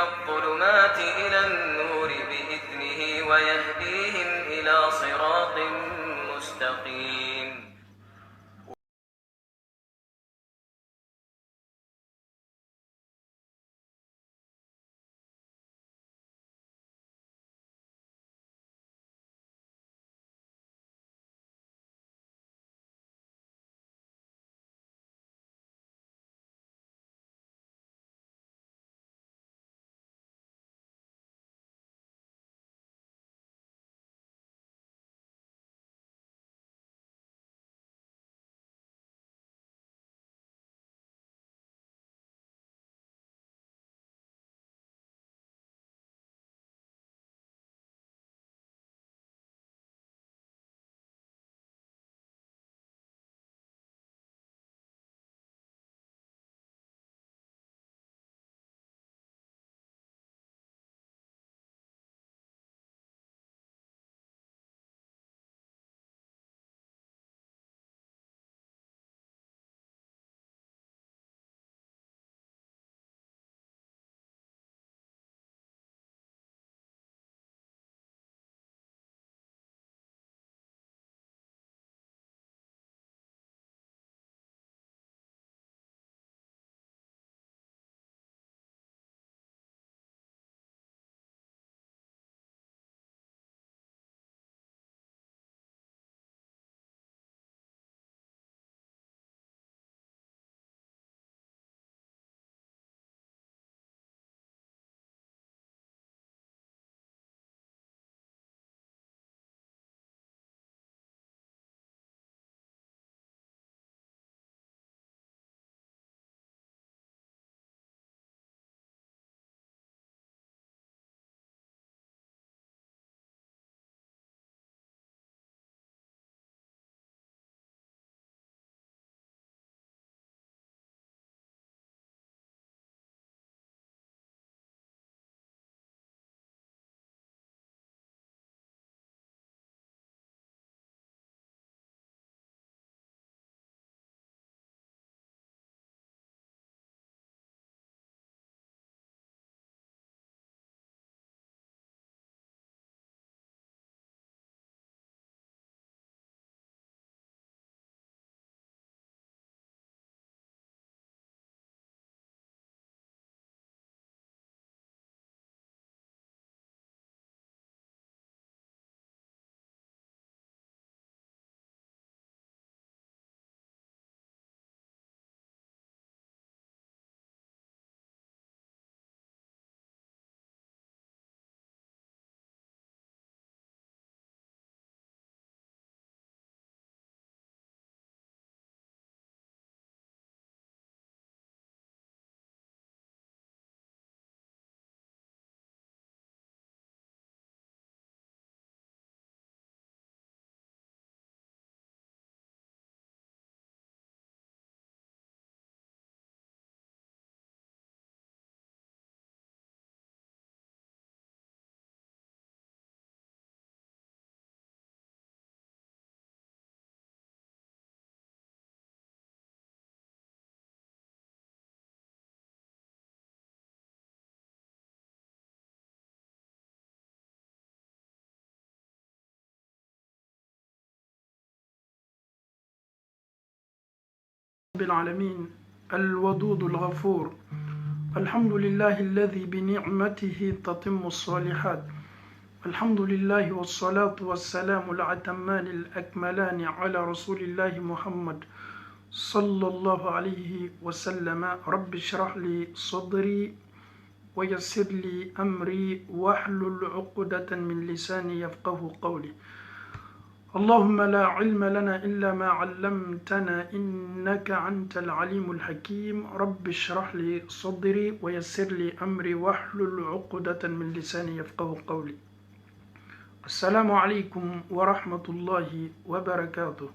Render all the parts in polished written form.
الظلمات إلى النور بإذنه ويهديهم إلى صراط مستقيم. رب العالمين الودود الغفور. الحمد لله الذي بنعمته تتم الصالحات. الحمد لله والصلاة والسلام الأتمان الأكملان على رسول الله محمد صلى الله عليه وسلم. رب اشرح لي صدري ويسر لي أمري واحلل عقدة من لساني يفقه قولي. اللهم لا علم لنا إلا ما علمتنا إنك أنت العليم الحكيم. رب اشرح لي صدري ويسر لي أمري واحلل عقدة من لساني يفقه قولي. السلام عليكم ورحمة الله وبركاته.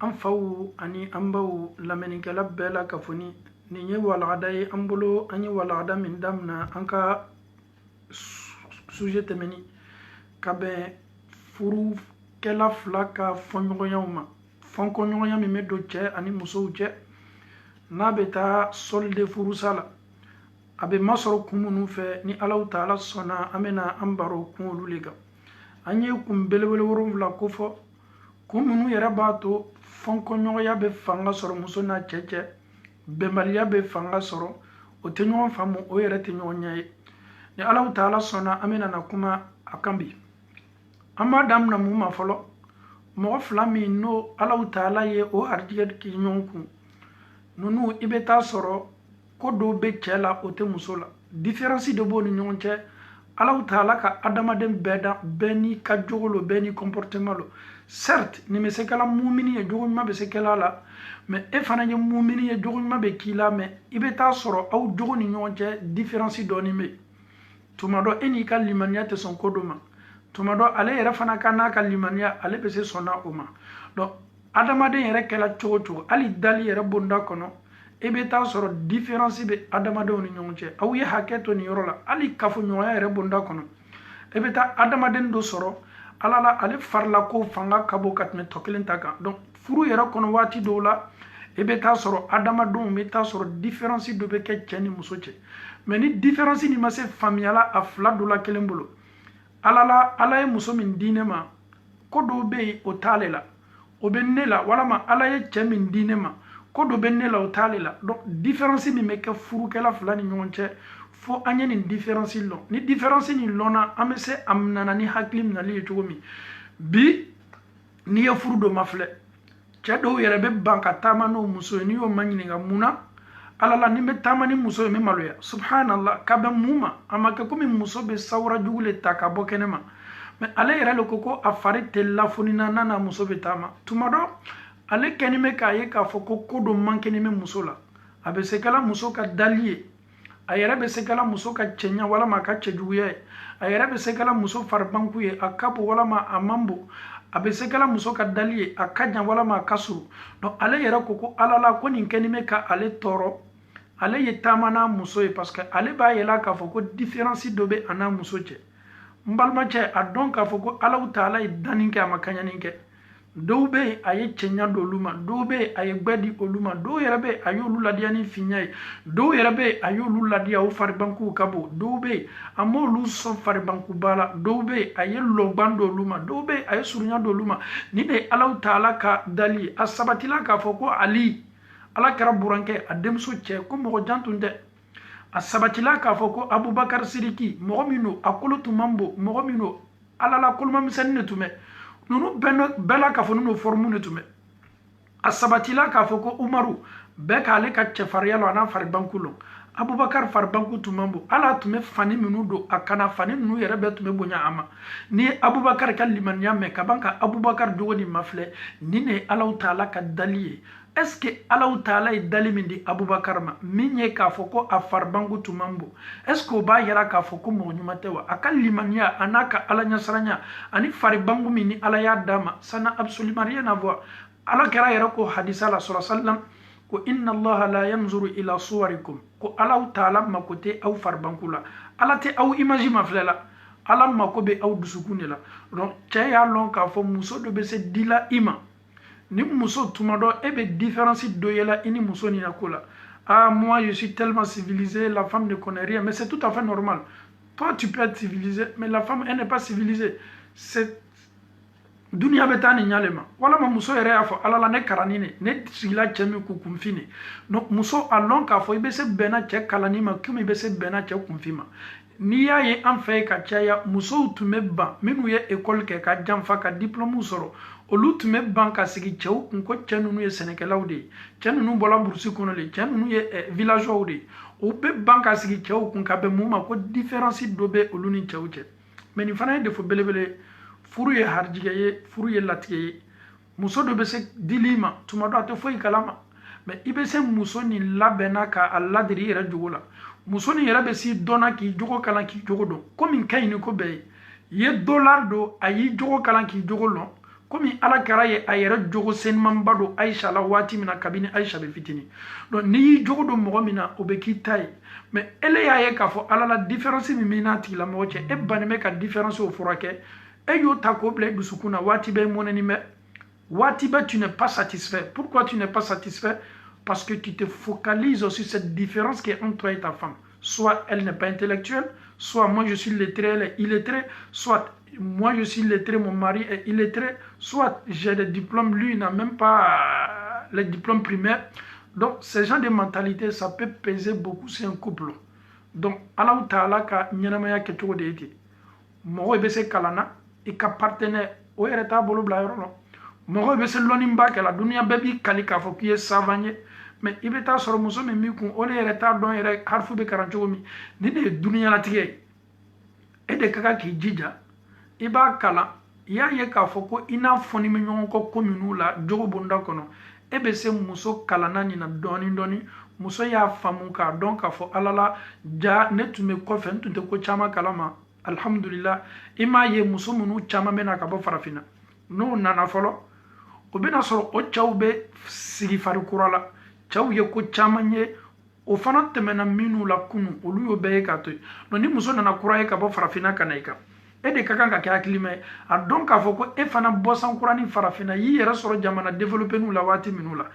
أنفو أني أنبو لمن قلب بلا كفني نيني والعداي أنبلو أني والعدا من دمنا أنك سوجة مني كبه فروف kɛla fila ka fɔɲɔgɔnyaw ma fɔnkɔɲɔgɔnya min bɛ don cɛ ani musow cɛ n'a bɛ taa sɔlide furusa la abe masoro kumunu fe ni Allah Ta'ala sona amena ambaro kun luliga anye kum belebele worumla ko fo kumunu yera bato fonko nyoya be fanga soro muso na cheche bembaliya be fanga soro o te ɲɔgɔn faamu o yɛrɛ te ɲɔgɔn ɲɛ ye ni Allah Ta'ala sɔnna an bɛna na kuma a kan bi an b'a daminɛ mun ma fɔlɔ mɔgɔ fila min n'o Allah Ta'ala ye o harijigɛ k'i ɲɔgɔn kun ninnu i bɛ taa sɔrɔ ko dɔw bɛ cɛ la o tɛ muso la différence de b'o ni ɲɔgɔn cɛ Allah Ta'ala ka adamaden bɛɛ da bɛɛ n'i ka jogo lo bɛɛ n'i comportement lo certes nin bɛ se kɛla mumini ye jogo ɲuman bɛ se kɛla la mais e fana ye mumini ye jogo ɲuman bɛ k'i la mais i bɛ taa sɔrɔ aw jogo ni ɲɔgɔn cɛ différence dɔɔni bɛ yen tuma dɔ e n'i ka limaniya tɛ sɔn ko dɔ ma tuma dɔ ale yɛrɛ fana ka n'a ka limaniya ale bɛ se sɔnna o ma donc adamaden yɛrɛ kɛla cogo cogo hali dali yɛrɛ bonda kɔnɔ e bɛ taa sɔrɔ différence bɛ adamadenw ni ɲɔgɔn cɛ aw ye hakɛ to nin yɔrɔ la hali kafoɲɔgɔnya yɛrɛ bonda kɔnɔ e bɛ taa adamaden dɔ sɔrɔ ala la ale farila ko fanga ka bon ka tɛmɛ tɔ kelen ta kan donc furu yɛrɛ kɔnɔ waati dɔw la e bɛ taa sɔrɔ adamadenw bɛ taa sɔrɔ différence dɔ bɛ kɛ cɛ ni muso cɛ mais ni différence ni ma se faamuyala a fila dɔ la kelen bolo ala ye muso min di ne ma ko dɔw bɛ yen o t'ale la o bɛ ne la walama ala ye cɛ min di ne ma ko dɔ bɛ ne la o t'ale la donc différence min bɛ kɛ furukɛla fila ni ɲɔgɔn cɛ fo an ye nin différence lɔn ni différence nin lɔnna an bɛ se a nana ni hakili minɛli ye cogo min bi n'i ye furu dɔ ma filɛ cɛ dɔw yɛrɛ bɛ ban ka taama n'o muso ye n'i y'o ma ɲininka mun na ala la ni bɛ taama ni muso ye n bɛ maloya subhanallah ka bɛn mun ma a ma kɛ komi muso bɛ sawura jugu le ta ka bɔ kɛnɛ ma mais ale yɛrɛ le ko a fari tɛ lafunina n'a n'a muso bɛ taama tuma dɔ ale kɛni bɛ k'a ye k'a fɔ ko dɔ mankɛni bɛ muso la a bɛ se kɛla muso ka dali ye a yɛrɛ bɛ se kɛla muso ka cɛɲa walama a ka cɛjuguya ye a yɛrɛ bɛ se kɛla muso faribanku ye a ka bon walama a man bon a bɛ se kɛla muso ka dali ye a ka jan walama a ka suru donc ale yɛrɛ ko ala la ko nin kɛni bɛ ka ale tɔɔrɔ ale ye taama n'a muso ye parce que ale b'a yɛlɛ k'a fɔ ko différence dɔ bɛ a n'a muso cɛ n balimacɛ a dɔn k'a fɔ ko ala Ta'ala ye danni kɛ a ma kaɲani kɛ dɔw bɛ yen a ye cɛɲa di olu ma dɔw bɛ yen a ye gbɛ di olu ma dɔw yɛrɛ bɛ yen a y'olu ladiya ni fiɲɛ ye dɔw yɛrɛ bɛ yen a y'olu ladiya o faribankuw ka bon dɔw bɛ yen a m'olu sɔn faribankuba la dɔw bɛ yen a ye lɔgban di olu ma dɔw bɛ yen a ye surunya di olu ma ni de ye ala Ta'ala ka dali ye a sabatila k'a fɔ ko ali ala kɛra burankɛ a denmuso cɛ ko mɔgɔ jan tun tɛ a sabatila k'a fɔ ko abubakar sidiki mɔgɔ min don a kolo tun man bon mɔgɔ min don ala la kolomamisɛnnin de tun bɛ ninnu bɛɛ la k'a fɔ ninnu formu de tun bɛ a sabatila k'a fɔ ko umaru bɛɛ k'ale ka cɛfarinya lɔ a n'a faribanku lɔ abubakar faribanku tun man bon ala tun bɛ fani minnu don a kana fani ninnu yɛrɛ bɛɛ tun bɛ bonya a ma ni ye abubakar ka limaniya mɛn ka ban ka abubakar jogo nin mafilɛ ni ne ye ala Ta'ala ka dali ye est ce que ala Ta'ala ye dali min di abubakar ma min ye k'a fɔ ko a faribanku tun man bon est ce que o b'a yira k'a fɔ ko mɔgɔ ɲuman tɛ wa a ka limaniya a n'a ka ala ɲɛsiranya ani faribanku min ni ala y'a d'a ma ça n'a absolument rien à voir ala kɛra yɛrɛ ko hadisa la sallam ko inna allaha la yanzuru ila suwarikum ko ala Ta'ala mako tɛ aw faribanku la ala tɛ aw image mafilɛ la ala mako bɛ aw dusukun de la donc cɛ y'a lɔn k'a fɔ muso dɔ bɛ se dila i ma ni muso tuma dɔ e bɛ différence dɔ yela i ni muso ni na ko la ah moi je suis tellement civilisé la femme ne connaît rien mais c'est tout à fait normal toi tu peux être civilisé mais la femme elle n'est pas civilisée c'est duniya bɛ taa ni ɲale ma walama muso yɛrɛ y'a fɔ ala la ne karani ne sigila cɛ min kun kunfin ne donc muso a lɔn k'a fɔ i bɛ se bɛnna cɛ kalanni ma komi i bɛ se bɛnna cɛ kunfin ma n'i y'a ye an fɛ yen ka caya musow tun bɛ ban minnu ye école kɛ ka janfa ka diplôme sɔrɔ olu tun bɛ ban ka sigi cɛw kun ko cɛ ninnu ye sɛnɛkɛlaw de ye cɛ ninnu bɔra burusi kɔnɔ de cɛ ninnu ye villageois de ye o bɛ ban ka sigi cɛw kun ka bɛn mun ma ko différence dɔ bɛ olu ni cɛw cɛ mais nin fana ye défaut belebele furu ye harijigɛ ye furu ye latigɛ ye muso dɔ bɛ se dili ma tuma dɔ a tɛ foyi kalama mais i bɛ se muso nin labɛnna k'a ladiri i yɛrɛ jogo la muso nin yɛrɛ bɛ si dɔnna k'i jogo kalan k'i jogo dɔn komi ka ɲi ni ko bɛɛ ye ye dollar don a y'i jogo kalan k'i jogo dɔn komi ala kɛra ye a yɛrɛ jogo senumanba don Aisha la waati min na kabini Aisha bɛ fitini donc n'i y'i jogo dɔn mɔgɔ min na o bɛ k'i ta ye mais ele y'a ye k'a fɔ ala la différence min b'i n'a tigilamɔgɔ cɛ e bannen bɛ ka différence o furakɛ e y'o ta k'o bila i dusukun na waati bɛɛ mɔnɛni bɛ waati bɛɛ tu n'es pas satisfait pourquoi tu n'es pas satisfait parce que tu te focalises sur cette différence qui est entre toi et ta femme soit elle n'est pas intellectuelle, soit moi je suis lettré, elle est illettrée, soit moi je suis lettré, mon mari est illettré, soit j'ai des diplômes, lui n'a même pas les diplômes primaires. Donc, ce genre de mentalité, ça peut peser beaucoup sur un couple. Donc, Allah Ta'ala ka nyanamaya kechogo de iti. Mogo bese kalana, et ka partenaire, o ereta bolo bla yoro. Mogo bese lonimba ke la dunia bebi kalika fo kiye savanye. Mais il beta soro muso me mikun, ole ereta don ere harfu be karanchogo mi. Nide dunia la tige. Ede kaka ki jija. Iba kala, ya ye ka fo ko ina foni me nyongo ko komunu la jogo bonda kono. Ebe se muso kalana ni na doni muso ya famu ka don ka fo alala ja ne tume kofe ntunte ko chama kalama alhamdulillah ima ye muso munu chama mena ka bo farafina no nana folo o bena soro o chawbe sigi fari kurala chaw ye ko chama nye o fana temena minu la kunu olu yo be ka to no ni muso nana kuraye ka bo farafina kanaika ede kakan ka kya klima a donc a foko e fana bosan kurani farafina yi yera soro jamana développer nous la wati minula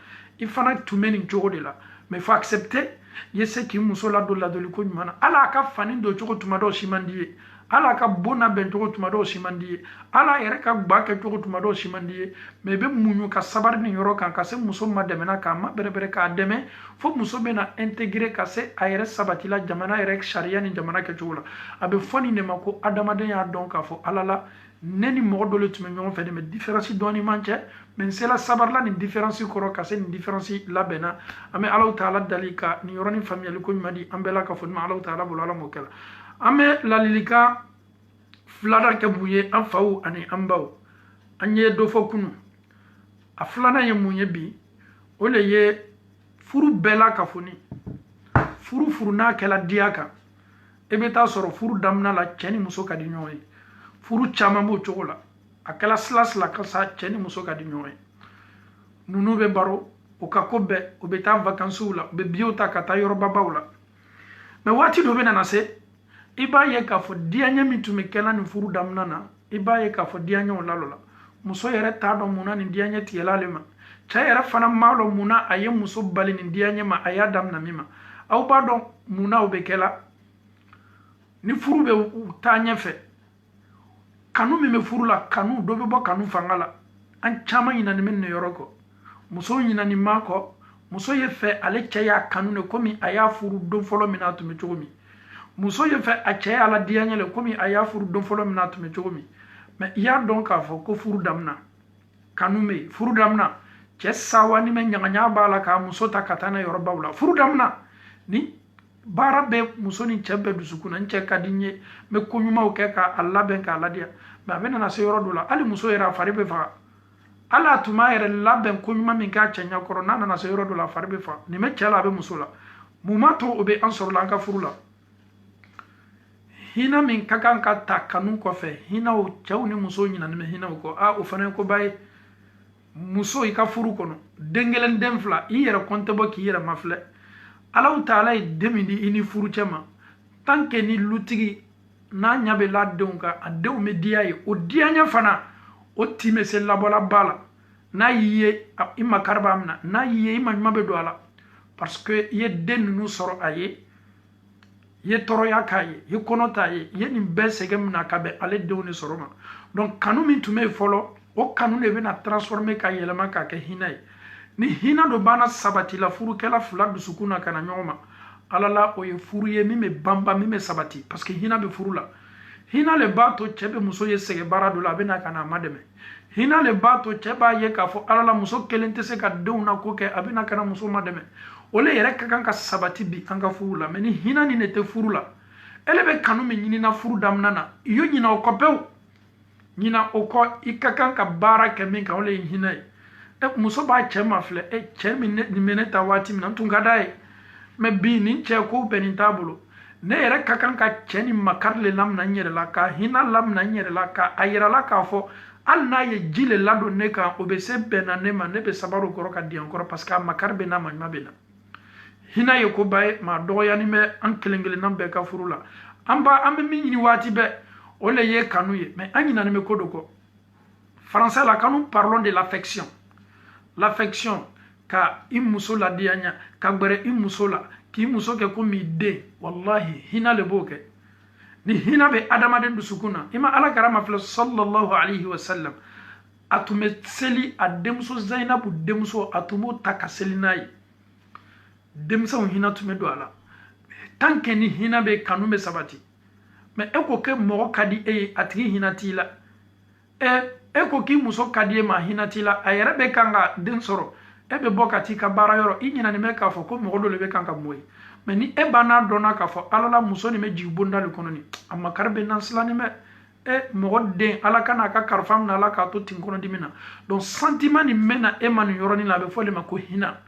il fana tumeni jogo de la mais faut accepter yese ki muso la do ko nyumana ala ka fani do jogo tumado shimandie ala ka bona ben jogo tumado shimandie ala yere ka gba ka jogo tumado shimandie mais be munyu ka sabar ni yoro kan ka se muso mademena ka ma bere ka deme fo muso bena intégrer ka se ayere sabatila jamana yere sharia ni jamana ke jogo la abe foni ne mako adamade ya donc a fo alala neni modo le tume nyon fe de me différence doni manche mais c'est la sabar la ni différence koro ka se ni différence la bena ame Allah Ta'ala dalika ni yoroni famille ko madi ambela ka fo ma Allah Ta'ala bulala mokela ame la lilika flada ke buye an fawu ani an baw anye do fo kunu a flana ye munye bi o le ye furu bela ka foni furu na kala diaka ebe ta soro furu damna la cheni muso ka di nyoy furu chama mo chokola akala slas la ka sa cheni muso ka di nyoy nunu be baro o ka kobe o be ta vacances la be biota ka ta yoro babawla me wati do be na se iba ye ka fo dianya mitume kela ni furu damna na iba ye ka fo dianya o lalola muso yere ta do muna ni dianya tiela lema cha yere fana malo muna aye muso bali ni dianya ma aya damna mima au ba do muna o be kela ni furu be tanya fe kanu mi me furu la kanu do be bo kanu fangala an chama ina ni men yoroko muso ina ni mako muso ye fe ale chaya kanu ne komi aya furu do folo minatu me chomi muso ye fe a cɛ ala diyaɲɛ le komi a y'a furu don fɔlɔ min na tun bɛ cogo min mais i y'a dɔn k'a fɔ ko furu damina kanu bɛ yen furu damina cɛ sawa ni mɛ ɲagaɲa b'a la k'a muso ta ka taa n'a yɔrɔ baw la furu damina ni baara bɛ muso ni cɛ bɛɛ dusukun na n cɛ ka di n ye n bɛ ko ɲumanw kɛ k'a labɛn k'a ladiya mais a bɛ nana se yɔrɔ dɔ la hali muso yɛrɛ a fari bɛ faga hali a tun b'a yɛrɛ labɛn ko ɲuman min k'a cɛ ɲɛkɔrɔ n'a nana se yɔrɔ dɔ la a fari bɛ faga nin bɛ cɛ la a bɛ muso la mun b'a to o bɛ an sɔrɔ la an ka furu la hina min ka kan ka ta kanu kɔfɛ hinaw cɛw ni muso ɲinani bɛ hinaw kɔ o fana ye koba ye muso i ka furu kɔnɔ den kelen den fila i yɛrɛ kɔnte bɔ k'i yɛrɛ mafilɛ Ala Ta'ala ye den min di i ni furu cɛ ma tant que ni lutigi n'a ɲɛ bɛ la denw kan a denw bɛ diya ye o diyaɲɛ fana o tin bɛ se labɔla ba la n'a y'i ye i makari b'a minɛ n'a y'i ye i ma ɲuman bɛ don a la parce que i ye den ninnu sɔrɔ a ye ye tɔrɔya k'a ye ye kɔnɔ t'a ye ye nin bɛɛ sɛgɛn min na ka bɛn ale denw de sɔrɔ ma donc kanu min tun bɛ yen fɔlɔ o kanu de bɛna transformer ka yɛlɛma k'a kɛ hinɛ ye ni hinɛ dɔ banna sabati la furukɛla fila dusukun na ka na ɲɔgɔn ma ala la o ye furu ye min bɛ banban min bɛ sabati parce que hinɛ bɛ furu la hinɛ le b'a to cɛ bɛ muso ye sɛgɛn baara dɔ la a bɛ na ka na a ma dɛmɛ hinɛ le b'a to cɛ b'a ye k'a fɔ ala la muso kelen tɛ se ka denw na ko kɛ a bɛ na ka na muso ma dɛmɛ ole yɛrɛ ka kan ka sabati bi an ka furu la mais ni hinɛ ni ne tɛ furu la ele bɛ kanu min ɲinina furu daminɛ na i y'o ɲina o kɔ pewu ɲina o kɔ i ka kan ka baara kɛ min kan o le ye hinɛ ye muso b'a cɛ ma filɛ cɛ min nin bɛ ne ta waati min na n tun ka d'a ye mais bi nin cɛ ko bɛɛ nin t'a bolo ne yɛrɛ ka kan ka cɛ ni makari le lamina n yɛrɛ la ka hinɛ lamina n yɛrɛ la ka a yɛrɛ la k'a fɔ hali n'a ye ji le ladon ne kan o bɛ se bɛnna ne ma ne bɛ sabari o kɔrɔ ka di yan kɔrɔ parce que a makari bɛ n'a ma ɲuman bɛ na hinɛ ye ko ba ye maa dɔgɔyani bɛ an kelen kelenna bɛɛ ka furu la an bɛ min ɲini waati bɛɛ o le ye kanu ye mais an ɲinani bɛ ko dɔ kɔ français la quand nous parlons de l'affection ka i muso ladiyaɲa ka gbɛrɛ i muso la k'i muso kɛ komi den wallahi hina le b'o kɛ ni hina bɛ adamaden dusukun na ima alakira ma filɛ sallallahu alaihi wasallam a tun bɛ seli a denmuso Zainabu denmuso a tun b'o ta ka seli n'a ye denmisɛnw hina tun bɛ don a la tant que ni hina bɛ kanu bɛ sabati mais e ko kɛ mɔgɔ ka di e ye a tigi hina t'i la e ko k'i muso ka di e ma hina t'i la a yɛrɛ bɛ kan ka den sɔrɔ e bɛ bɔ ka t'i ka baara yɔrɔ i ɲinɛnen bɛ k'a fɔ ko mɔgɔ dɔ le bɛ kan ka mɔ ye mais ni e banna dɔnna k'a fɔ ala la muso nin bɛ jigin bonda le kɔnɔ ni a makari bɛ nan silanin bɛ mɔgɔ den ala ka n'a ka kalifa minɛ ala k'a to tin kɔnɔdimi na donc sentiment nin bɛ na e ma nin yɔrɔnin la a bɛ fɔ de ma ko hina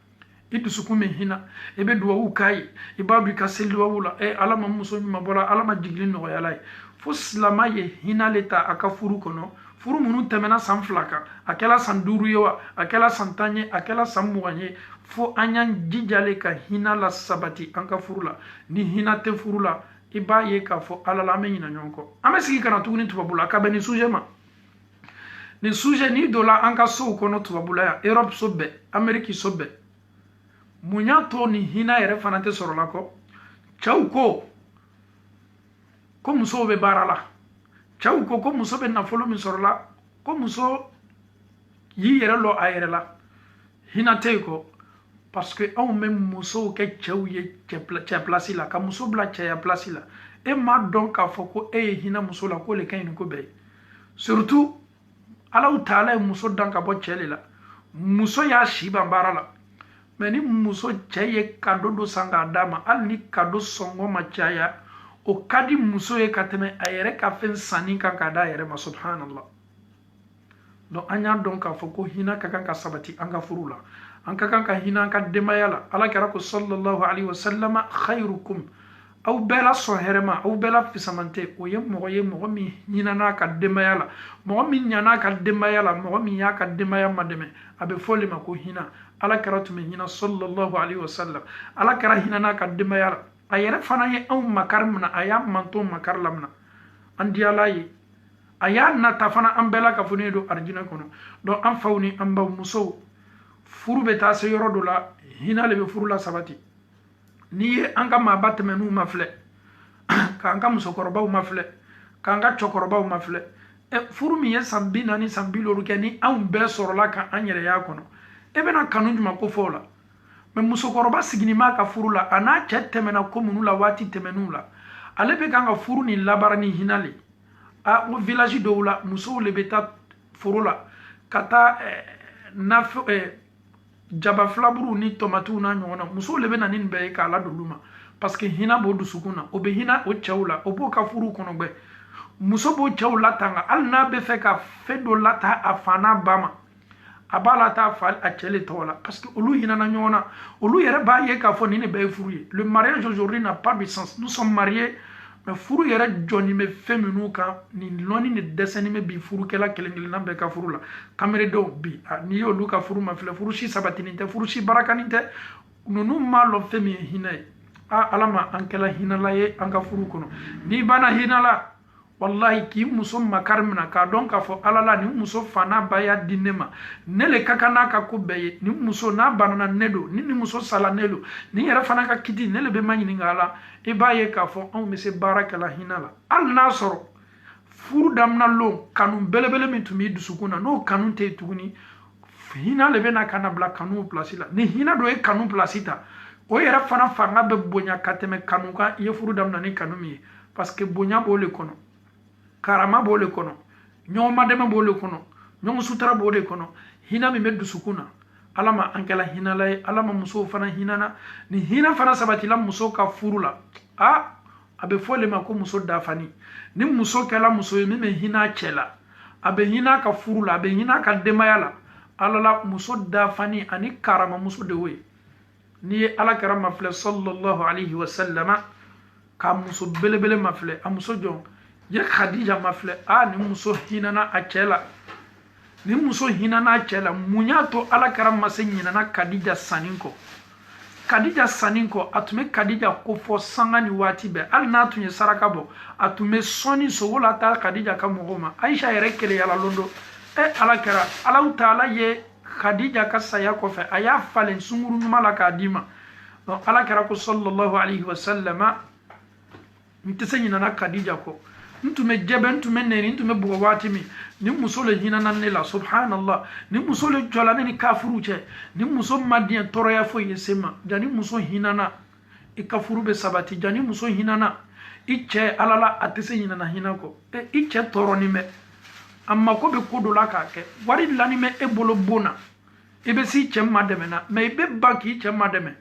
i dusukun bɛ hina i bɛ duwawu k'a ye i b'a dɔn i ka seli duwawu la ala ma muso ɲuman bɔra ala ma jigili nɔgɔya la ye fo silama ye hina le ta a ka furu kɔnɔ furu minnu tɛmɛna san 2 kan a kɛla san 5 ye wa a kɛla san 10 ye a kɛla san 20 ye fo an y'an jijale ka hina la sabati an ka furu la ni hina tɛ furu la i b'a ye k'a fɔ ala la an bɛ ɲinɛ ɲɔgɔn kɔ an bɛ sigi ka na tuguni tubabula ka bɛn nin sujet ma nin sujet n'i donna an ka sow kɔnɔ tubabula yan Europe so bɛɛ Amérique so bɛɛ mun y'a to nin hina yɛrɛ fana tɛ sɔrɔ la kɔ cɛw ko musow bɛ baara la cɛw ko muso bɛ nafolo min sɔrɔ la ko muso y'i yɛrɛ lɔ a yɛrɛ la hina tɛ yen kɔ parce que anw bɛ musow kɛ cɛw ye cɛ place la ka muso bila cɛya place la e m'a dɔn k'a fɔ ko e ye hina muso la ko le ka ɲi nin ko bɛɛ ye surtout Alahu Taala ye muso dan ka bɔ cɛ le la muso y'a si ban baara la mais ni muso cɛ ye cadeau dɔ san k'a d'a ma hali ni cadeau sɔngɔ ma caya o ka di muso ye ka tɛmɛ a yɛrɛ ka fɛn sanni kan k'a d'a yɛrɛ ma subhanallah donc an y'a dɔn k'a fɔ ko hina ka kan ka sabati an ka furu la an ka kan ka hina an ka denbaya la ala kɛra ko sallallahu alaihi wasallam khairukum aw bɛɛ la sɔn hɛrɛ ma aw bɛɛ la fisamante o ye mɔgɔ min hinana a ka denbaya la mɔgɔ min ɲana a ka denbaya la mɔgɔ min y'a ka denbaya ma dɛmɛ a bɛ fɔ le ma ko hina ala kɛra tun bɛ hina sallallahu alaihi wasallam ala kɛra hinana a ka denbaya la a yɛrɛ fana ye anw makari minɛ a y'a manto makari la minɛ an di ala ye a y'a nata fana an bɛɛ la ka fɔ ne don arijinɛ kɔnɔ donc an faw ni an baw musow furu bɛ taa se yɔrɔ dɔ la hina le bɛ furu la sabati n'i ye an ka maaba tɛmɛn'u ma filɛ k'an ka musokɔrɔbaw ma filɛ k'an ka cɛkɔrɔbaw ma filɛ furu min ye san 40 san 50 kɛ ni anw bɛɛ sɔrɔla ka an yɛrɛ y'a kɔnɔ e bɛna kanu jumɛn ko fɔ o la mais musokɔrɔba sigini m'a ka furu la a n'a cɛ tɛmɛna ko minnu la waati tɛmɛn'u la ale bɛ kan ka furu ni labara ni hina le o village dɔw la musow le bɛ taa foro la ka taa jaba filaburu ni tomatiw n'a ɲɔgɔn na musow le bɛ na ni nin bɛɛ ye k'a ladon olu ma parce que hina b'o dusukun na o bɛ hina o cɛw la o b'o ka furu kɔnɔ gbɛ muso b'o cɛw latanga hali n'a bɛ fɛ ka fɛn dɔ lata a fa n'a ba ma a b'a lata a fa a cɛ le tɔgɔ la parce que olu hinana ɲɔgɔn na olu yɛrɛ b'a ye k'a fɔ nin de bɛɛ ye furu ye le mariage aujourd'hui n'a pas de sens nous sommes mariés mais furu yɛrɛ jɔni bɛ fɛn minnu kan nin lɔni ni dɛsɛni bɛ bi furukɛla kelen kelenna bɛɛ ka furu la kameredenw bi n'i y'olu ka furu ma filɛ furu si sabatinin tɛ furu si barakanin tɛ ninnu m'a lɔn fɛn min ye hinɛ ye ala ma an kɛla hinala ye an ka furu kɔnɔ n'i banna hinala wallahi k'i muso makari minɛ k'a dɔn k'a fɔ ala la nin muso fa n'a ba y'a di ne ma ne le ka kan n'a ka ko bɛɛ ye nin muso n'a banana ne don ni nin muso sala ne don nin yɛrɛ fana ka kiti ne le bɛ ma ɲininka a la i b'a ye k'a fɔ anw bɛ se baara kɛla hina la hali n'a sɔrɔ furu daminɛ lon kanu belebele min tun b'i dusukun na n'o kanu tɛ yen tuguni hina le bɛ na ka na bila kanu pilasi la ni hina dɔ ye kanu pilasi ta o yɛrɛ fana fanga bɛ bonya ka tɛmɛ kanu kan i ye furu daminɛ ni kanu min ye parce que bonya b'o le kɔnɔ karama b'o le kɔnɔ ɲɔgɔn madɛmɛ b'o le kɔnɔ ɲɔgɔn sutura b'o le kɔnɔ hina min bɛ dusukun na ala ma an kɛla hinala ye ala ma musow fana hinana ni hina fana sabatila muso ka furu la a bɛ fɔ le ma ko muso dafani ni muso kɛla muso ye min bɛ hina cɛ la a bɛ hina ka furu la a bɛ hina ka denbaya la ala la muso dafani ani karama muso de y'o ye n'i ye ala kɛra ma filɛ sallallahu alaihi wa sallama ka muso belebele ma filɛ a muso jɔn ye khadija ma filɛ ni muso hinana a cɛ la ni muso hinana a cɛ la mun y'a to ala kɛra ma se ɲinana khadija sanni kɔ khadija sanni kɔ a tun bɛ khadija ko fɔ sanga ni waati bɛɛ hali n'a tun ye saraka bɔ a tun bɛ sɔnni sogo la taa khadija ka mɔgɔw ma ayisa yɛrɛ keleyala lon do ala kɛra alahu taala ye khadija ka saya kɔfɛ a y'a falen sunkuru ɲuman la k'a d'i ma ala kira ko sallallahu alaihi wasallam ntisenyi na Khadija ko ntume jebe ntume neri ntume bugo watimi ni muso le hina nan ne la subhanallah ni muso le jola ne kafuru che ni muso madien toroya fo yesema jani muso hinana ikafuru be sabati jani muso hinana iche alala atese hinana hinako iche toro ni me amma ko be kodola ka ke wari lani me ebolo bona ebe si che mademe na me be baki che mademe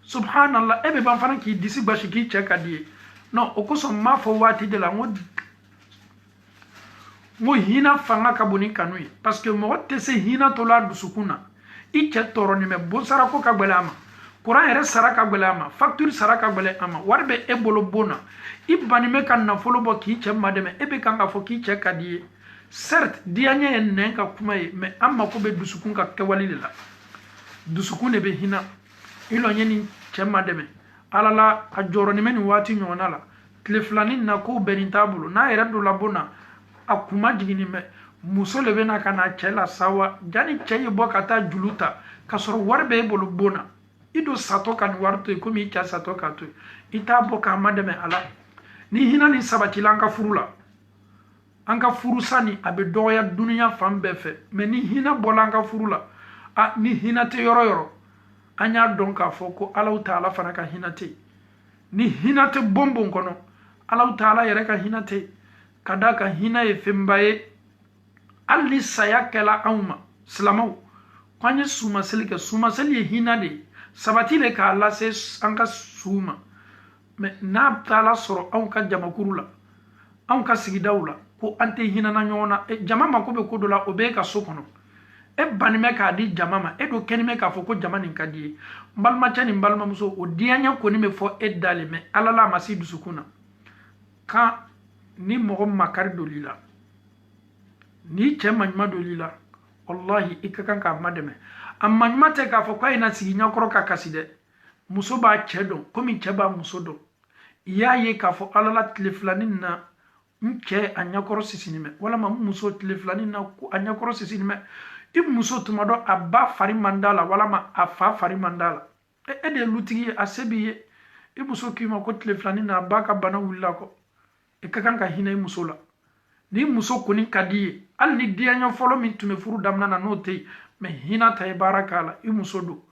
subhanallah ebe ban fana ki disi bashi ki che kadie no okoso mafo wati de la ngo hina fanga kabuni kanui parce que mo tese hina to la dusukuna iche toro ni me bo sara ko kagbelama Quran ere sara kagbelama facture sara kagbelama warbe ebolo bona ibani me kan na folo bo ki che mademe ebe kanga fo ki che kadie certes dianye en ka kumay mais amma ko be dusukun ka kewali la dusukun be hina ilo nyeni che mademe alala a joro ni men wati nyona la tleflani na ko benin tabulu na ere do la bona akuma jigini me muso le bena kana chela sawa jani cheye bokata juluta kasoro warbe bolo bona ido sato kan warto ko mi cha sato kato ita boka madame ala ni hina ni sabati lanka furula anka furusani abe doya dunya fambe fe me ni hina bolanka furula a ni hina te yoro anya donka foko Allah taala fana ka hina te ni hina te bombo kono Allah taala yere ka hina te kadaka hina e fembaye alli sayakela auma slamaw kwanye suma selike suma seli hina de sabati le ka Allah se anka suma me na tala soro anka jamakurula anka sigidawla ko ante hina na nyona jama ma ko be ko dola obe ka sokono bani me ka di jama ma do keni me ka fo ko jama nin kadi mbalma chani mbalma muso o dianya ko ni me fo dale me alala masidu sukuna ka ni mogo makari dolila ni che manjuma dolila wallahi ikakan ka mademe amma nyuma te ka fo kwa ina sigi nyakoro ka kaside muso ba chedo komi cheba muso do ya ye ka fo alala tleflanin na nke anyakoro sisinime wala ma muso tleflanin na anyakoro sisinime muso tumado abba fari mandala wala ma afa fari mandala de lutigi asebiye muso kima ko tleflanin na baka bana wulla ko kakan ka hina muso la ni muso koni kadiye al ni dianya folo min tume furu damna na note me hina tay barakala muso do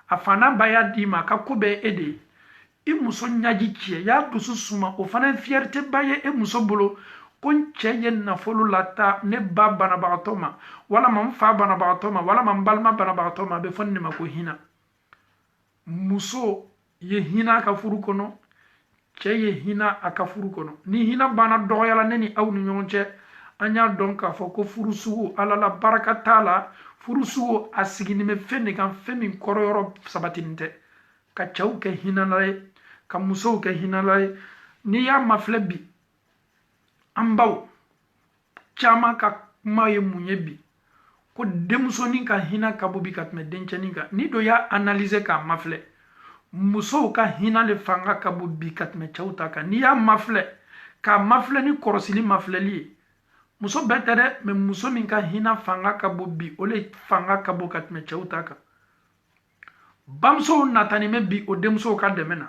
afana baya dima ka kube ede muso nyaji kie ya dusu suma o fana fierté baye muso bolo kon cheyen na folo lata ne baba na baatoma wala man fa bana baatoma wala man balma bana baatoma be fonni ma ko hina muso ye hina ka furu kono cheye hina aka furu kono ni hina bana doyala neni aw ni nyonche anya donka fo ko furu suwo ala la baraka taala furu suwo asigini me fenni kan femi koroyoro sabatinte ka chauke hina lay ka muso ke hina lay ni ya maflebi ambaw chama ka maye munyebi ko demso ni ka hina ka bobi katme dencheni ka ni do ya analyser ka mafle muso ka hina le fanga ka bobi katme chauta ka ni ya mafle ka mafle ni korosili mafle li muso betere me muso min ka hina fanga ka bobi ole fanga ka bo katme chauta ka bamso natani me bi o demso ka demena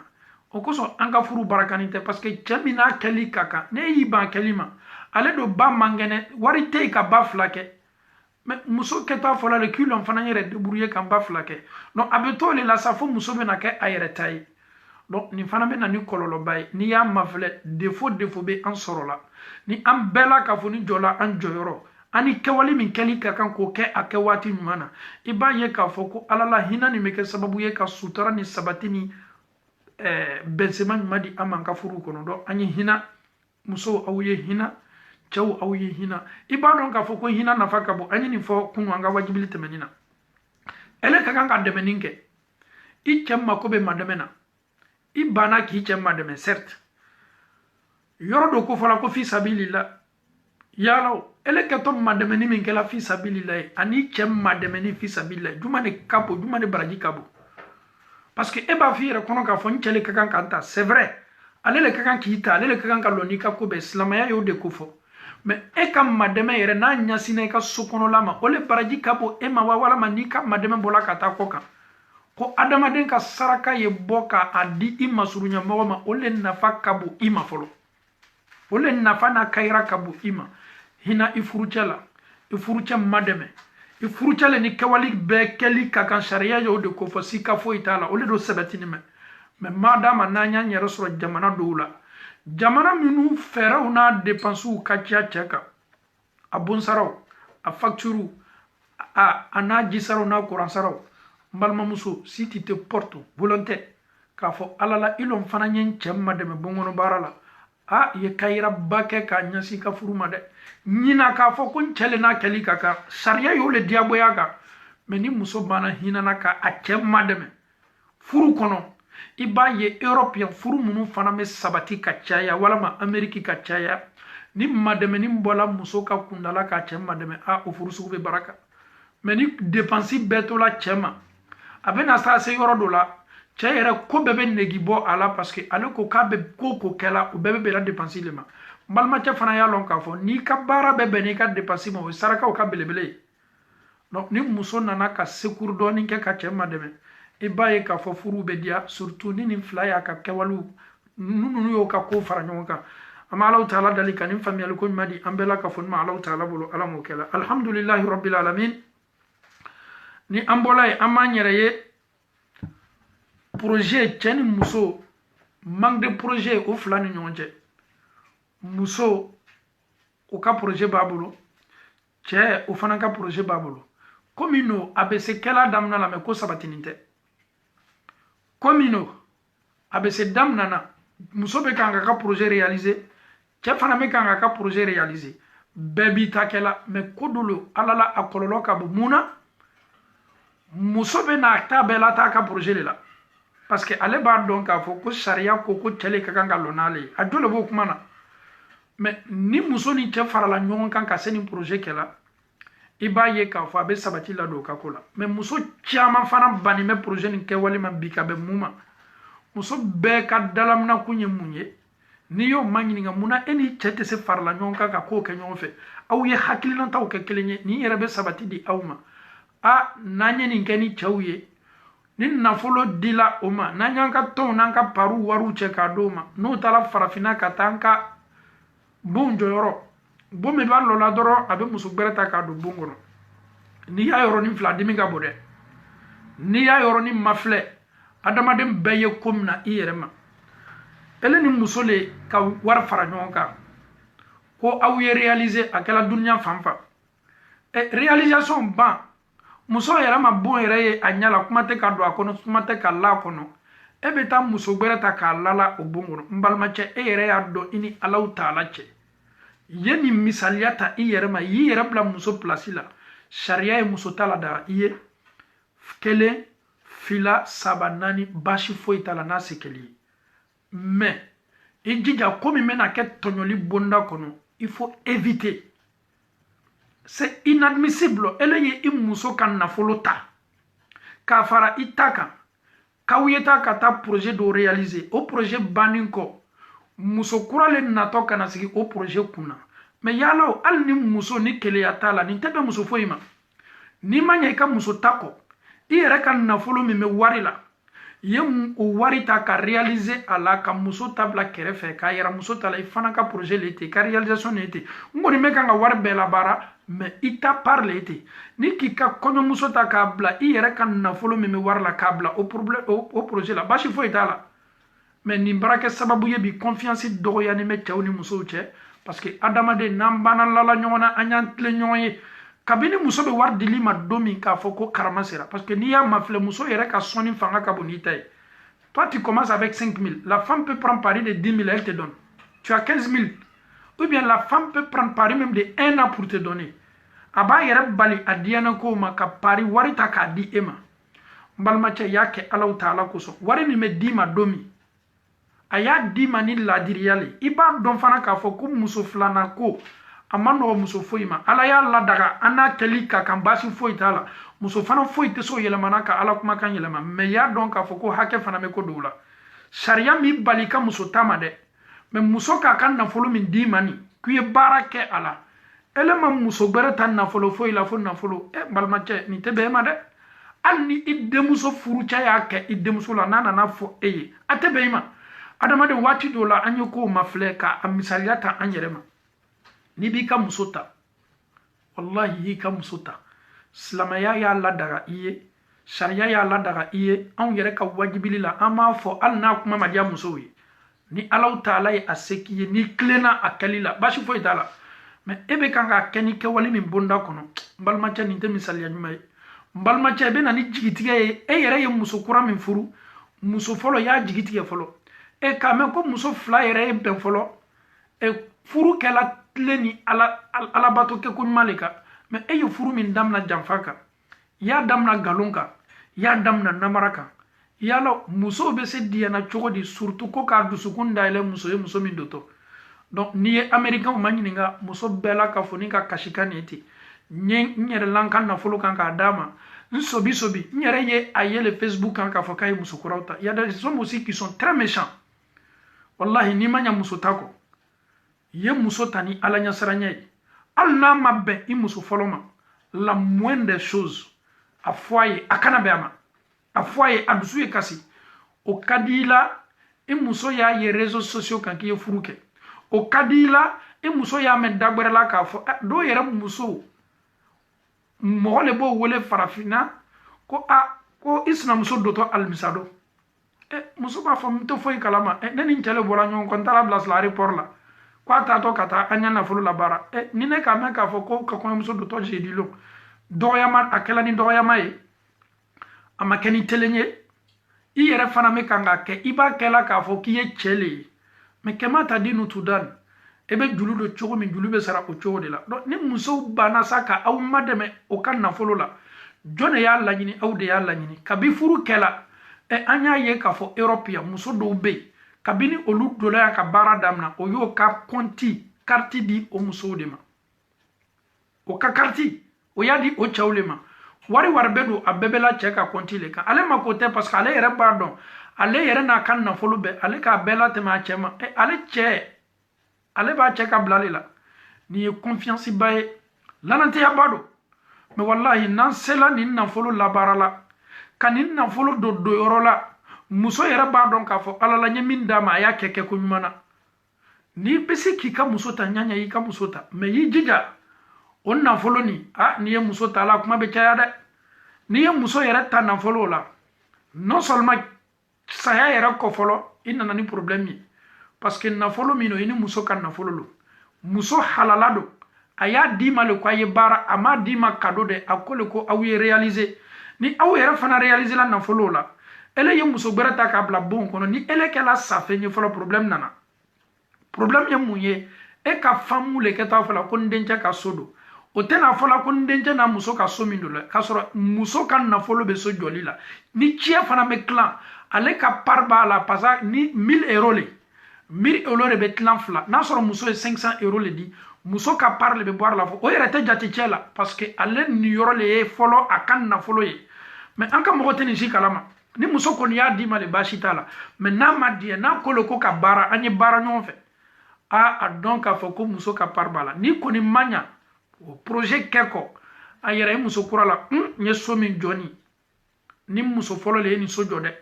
o koso anga furu barakanite parce que chamina kali kaka ne yiba kalima ale do ba mangene wari te ka ba flake mais muso keta fola le culon fana yere debrouiller kan ba flake non abeto le la safo muso be na ke ayere tay donc ni fana be na ni kololo bay ni ya mafle défaut be en sorola ni am bela ka foni jola an joyoro ani kewali min kali kakan ko ke akewati numana iba ye ka foko alala hina ni meke sababu ye ka sutara ni sabatini bensema madi amanka furu kono do anyi hina muso awye hina chaw awye hina ibadon ka foko hina nafaka bo anyi ni fo kunu anga wajibilite menina ele kakan ka demeninke ichemma ko be mademena ibana ki ichemma deme certes yoro do ko fala ko fi sabilillah yalo ele kato mademeni min kala fi sabilillah ani chemma demeni fi sabilillah jumane kapo jumane baraji kabo parce que eba fiere kono ka fon chele kakan kanta c'est vrai alele kakan kita alele kakan ka lonika ko be islamaya yo de kufo mais e kam mademe yere na nyasine ka sokono lama ole baraji kabo e ma wala manika mademe bola kata koka ko adamaden ka saraka ye bɔ ka a di i ma suruɲamɔgɔ ma o le nafa ka bon i ma fɔlɔ o le nafa n'a kayira ka bon i ma hina i furucɛ la i furucɛ ma dɛmɛ i furucɛ le ni kɛwali bɛɛ kɛli ka kan sariya ye o de ko fɔ sika foyi t'a la o le do sɛbɛtini mɛ mais madama n'an y'an yɛrɛ sɔrɔ jamana dɔw la jamana minnu fɛɛrɛw n'a dépenses ka ca cɛ kan a bonsaraw a facture a n'a jisaraw n'a kuransaraw n balimamuso si tu te portes volontaire k'a fɔ ala la i lɔn fana ye n cɛ ma dɛmɛ bɔnkɔnɔ baara la i ye kayira ba kɛ k'a ɲɛsin i ka furu ma dɛ ɲina k'a fɔ ko n cɛ le n'a kɛli ka kan sariya y'o le diyagoya kan mais ni muso banna hinana ka a cɛ ma dɛmɛ furu kɔnɔ i b'a ye européen furu minnu fana bɛ sabati ka caya walama amérique ka caya ni madɛmɛni bɔla muso ka kundala k'a cɛ ma dɛmɛ o furu sugu bɛ baraka mais ni dépense bɛɛ tola cɛ ma a bɛna taa se yɔrɔ dɔ la cɛ yɛrɛ ko bɛɛ bɛ negi bɔ a la parce que ale ko k'a bɛ ko ko kɛla o bɛɛ bɛ bɛnna dépense le ma n balimacɛ fana y'a lɔn k'a fɔ n'i ka baara bɛ bɛn n'i ka dépense ma o ye sarakaw ka belebele ye donc ni muso nana ka secours dɔɔni kɛ ka cɛ ma dɛmɛ i b'a ye k'a fɔ furu bɛ diya surtout ni nin fila y'a ka kɛwalew ninnu y'o ka ko fara ɲɔgɔn kan an bɛ Alahu taala dali ka nin faamuyali ko ɲuman di an bɛɛ la ka fɔ ɲuman Alahu taala bolo ala m'o kɛla alhamdulillahi rabbil alamin ni an bɔla yen an b'an yɛrɛ ye projet cɛ ni muso manque de projet o fila ni ɲɔgɔn cɛ muso o ka projet b'a bolo cɛ o fana ka projet b'a bolo komi no a bɛ se kɛla daminɛ la mais ko sabatinin tɛ komi no a bɛ se daminɛ na muso bɛ kan ka projet réaliser cɛ fana bɛ kan ka projet réaliser bɛɛ b'i ta kɛla mais ko dolo ala la a kɔlɔlɔ ka bon mun na muso bɛ n'a ta bɛɛ la taa ka projet de la parce que ale b'a dɔn k'a fɔ ko sariya ko cɛ le ka kan ka lɔ n'ale ye a jɔ le b'o kuma na mais ni muso ni cɛ farala ɲɔgɔn kan ka se nin projet kɛla i b'a ye k'a fɔ a bɛ sabati la don o ka ko la mais muso caman fana bannen bɛ projet nin kɛwale ma bi ka bɛn mun ma muso bɛɛ ka dalaminakun ye mun ye n'i y'o ma ɲininka mun na e ni cɛ tɛ se farala ɲɔgɔn kan ka kow kɛ ɲɔgɔn fɛ aw ye hakilinataw kɛ kelen ye nin yɛrɛ bɛ sabati di aw ma n'an ye nin kɛ ni cɛw ye ni nafolo dila o ma n'an y'an ka tɔnw n'an ka pariw wariw cɛ k'a d'o ma n'o taara farafinna ka taa an ka bon jɔyɔrɔ bon min b'a lɔla dɔrɔn a bɛ muso gbɛrɛ ta k'a don bon kɔnɔ n'i y'a yɔrɔnin fila dimi ka bon dɛ n'i y'a yɔrɔnin ma filɛ adamaden bɛɛ ye ko min na i yɛrɛ ma ele ni muso le ka wari fara ɲɔgɔn kan ko aw ye réaliser a kɛla duniya fan fan réalisation ban muso yɛrɛ ma bon yɛrɛ ye a ɲɛ la kuma tɛ ka don a kɔnɔ kuma tɛ ka la kɔnɔ e bɛ taa muso gbɛrɛ ta k'a lala o bon kɔnɔ n balimacɛ e yɛrɛ y'a dɔn i ni Alahu taala cɛ ye nin misaliya ta i yɛrɛ ma y'i yɛrɛ bila muso place la sariya ye muso ta la da i ye kelen fila saba naani baasi foyi t'a la n'a se kɛli ye mais i jija ko min bɛna kɛ tɔɲɔli bonda kɔnɔ il faut éviter c'est inadmissible ele ye i muso ka nafolo ta k'a fara i ta kan k'aw ye ta ka taa projet dɔ réaliser o projet bannen kɔ muso kura le natɔ kana sigi o projet kunna mais yala hali ni muso ni keleya t'a la nin tɛ bɛn muso foyi ma n'i ma ɲɛ i ka muso ta kɔ i yɛrɛ ka nafolo min bɛ wari la i ye o wari ta ka réaliser a la ka muso ta bila kɛrɛfɛ k'a yɛrɛ muso ta la i fana ka projet le ten ka réalisation le ten n kɔni bɛ kan ka wari bɛɛ labaara mais i ta part le ten ni k'i ka kɔɲɔmuso ta k'a bila i yɛrɛ ka nafolo min bɛ wari la k'a bila o projet la baasi foyi t'a la mais nin baara kɛ sababu ye bi confiance dɔgɔyani bɛ cɛw ni musow cɛ parce que adamaden n'an banna lala ɲɔgɔn na an y'an tilen ɲɔgɔn ye kabini muso bɛ wari dili ma don min k'a fɔ ko karama sera parce que n'i y'a mafilɛ muso yɛrɛ ka sɔnni fanga ka bon n'i ta ye toi tu commences avec 5 000 la femme peut prendre pari de 10 000 elle te donne tu as 15 000 ou bien la femme peut prendre pari même de 1 an pour te donner a b'a yɛrɛ bali a diyana ko ma ka pari wari ta k'a di e ma n balimacɛ y'a kɛ Alahu taala kosɔn wari min bɛ d'i ma don min a y'a d'i ma ni ladiriya le i b'a dɔn fana k'a fɔ ko muso filanan ko a ma nɔgɔ muso foyi ma ala y'a ladaga an n'a kɛli ka kan baasi foyi t'a la muso fana foyi tɛ se o yɛlɛmana ka ala kumakan yɛlɛma mais y'a dɔn k'a fɔ ko hakɛ fana bɛ ko dɔw la sariya min bali ka muso ta ma dɛ mais muso k'a ka nafolo min d'i ma nin k'i ye baara kɛ a la ele ma muso gbɛrɛ ta nafolo foyi la fo nafolo balimacɛ nin tɛ bɛn e ma dɛ Alni iddemuso furu caya ke iddemuso la nana na fo eye atebe ima adama de wati do la anyo ko mafle ka amisaliata anyerema ni bi ka musota wallahi yi ka musota silamaya ya Allah daga iye sharia ya Allah daga iye an yere ka wajibili la ama fo alna kuma madia musowi ni Allah taala ya asekiye ni klena akalila bashi fo itala mais ebe kanga keni ke wali min bonda kono balma cha ni te misali nyuma mbalma cha be na ni jigitige e yere ye muso kura min furu muso folo ya jigitige folo e kame ko muso fla yere ben folo e furu kala tleni ala bato ke kun malika mais e furu min damna jamfaka ya damna galunka ya damna namaraka yalo muso be se diana chogodi surtout ko ka dusukunda ile muso min doto donc ni américain mañininga muso bela ka foni ka kashikaneti nyere lankan na folo kan ka dama sobi nyere ye ayele Facebook kan ka fokai muso kurauta il y a des hommes aussi qui sont très méchants wallahi ni manya muso tako ye muso tani alanya saranyai alna mabbe i muso foloma la moindre des choses a foyer akana beama a foyer adusu kasi o kadila i muso ya ye réseaux sociaux kan ki furuke o kadila i muso ya men dagberela ka fo do yere muso mo le bo wole farafina ko ko isna muso doto almisado muso ba fam to foy kalama neni tele bola nyon kon tala blas la report la kwa ta to kata anya na fulu la bara ni ne ka men ka fo ko ko muso doto je di lo do yama akela ni do yama e ama keni telenye i yere fana me kanga ke iba kela ka fo ki ye chele me kema ta dinu tudan ebe julu do chogo min julu be sara ko chogo de la do ni muso bana saka aw mademe o kan na folo la jone ya la nyini aw de ya la nyini kabi furu kela anya ye ka fo europea muso do be kabini olu do la ka bara damna o yo ka konti karti di o muso de ma o ka karti o ya di o chawlema wari bedo abebela cheka konti le ka ale makote parce que ale yere pardon ale yere na kan na folo be ale ka bela te ma chema ale che ale ba cheka blalela ni confiance bae lanante ya bado mais wallahi nan sela ni na folo la barala kanin na folo do yorola muso yere ba don ka fo ala la nyemin dama ya keke ko nyumana ni besi ki ka muso ta nyanya yi ka muso ta mais yi jija on na folo ni ni ye muso ta la kuma be chaya de ni ye muso yere ta na folo la non seulement saya yere ko folo ina na ni problème yi parce que na folo mino ini muso kan na folo lo muso halalado aya dima le kwa ye bara ama dima kado de akole ko awie réaliser ni aw yere fana réaliser la na folo la ele ye muso berata ka bla bon kono ni ele kala safe ni folo problème nana problème ye munye e ka famu le keta fala ko ndenja ka sodo o tena fala ko ndenja na muso ka so mindula ka soro muso kan na folo be so joli la ni chia fana me clan ale ka parba la pasa ni 1000 euros le 1000 euros le be clan fla na soro muso e 500 euros le di muso ka parle be boire la fo o yere te jati chela parce que ale ni euro le folo akan na folo ye mais anka mo teni ji kalama ni muso ko ni ya di male bashita la mais na ma di na ko le ko ka bara anye bara nyon fe donc a fo ko muso ka parbala ni ko ni manya o projet keko a yere muso kurala nye somi joni ni muso folo le ni so jode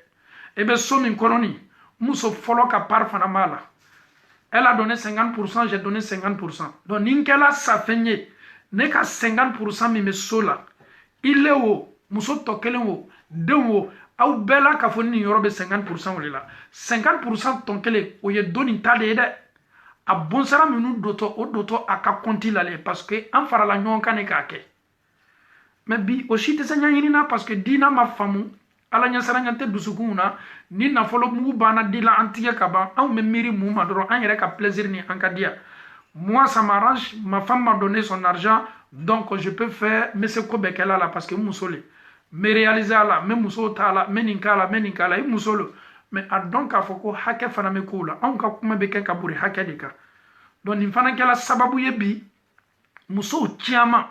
ebe somi kononi muso folo ka parfana mala elle a donné 50%, j'ai donné 50%. Donc ninkela sa fenye ne ka 50% mi me sola ile wo muso tokelen wo den wo aw bela ka fo ni yorobe 50% wala la 50% tonkele o ye doni tade de a bonsara minu doto aka konti la le parce que en fara la nyon kan ka ke mais bi o shite sanya yinina parce que dina ma famu ala nya saranya te dusukuna ni na folo mu bana dila antiya kaba an me miri mu ma doro an yere ka plaisir ni an ka dia moi ça m'arrange ma femme m'a donné son argent donc je peux faire mais c'est ko bekela la parce que musole me réaliser la me muso tala me ninkala i musolo mais donc a foko hake fana me kula an ka kuma be ka buri hake dika donc ni fana kala sababu ye bi muso tiama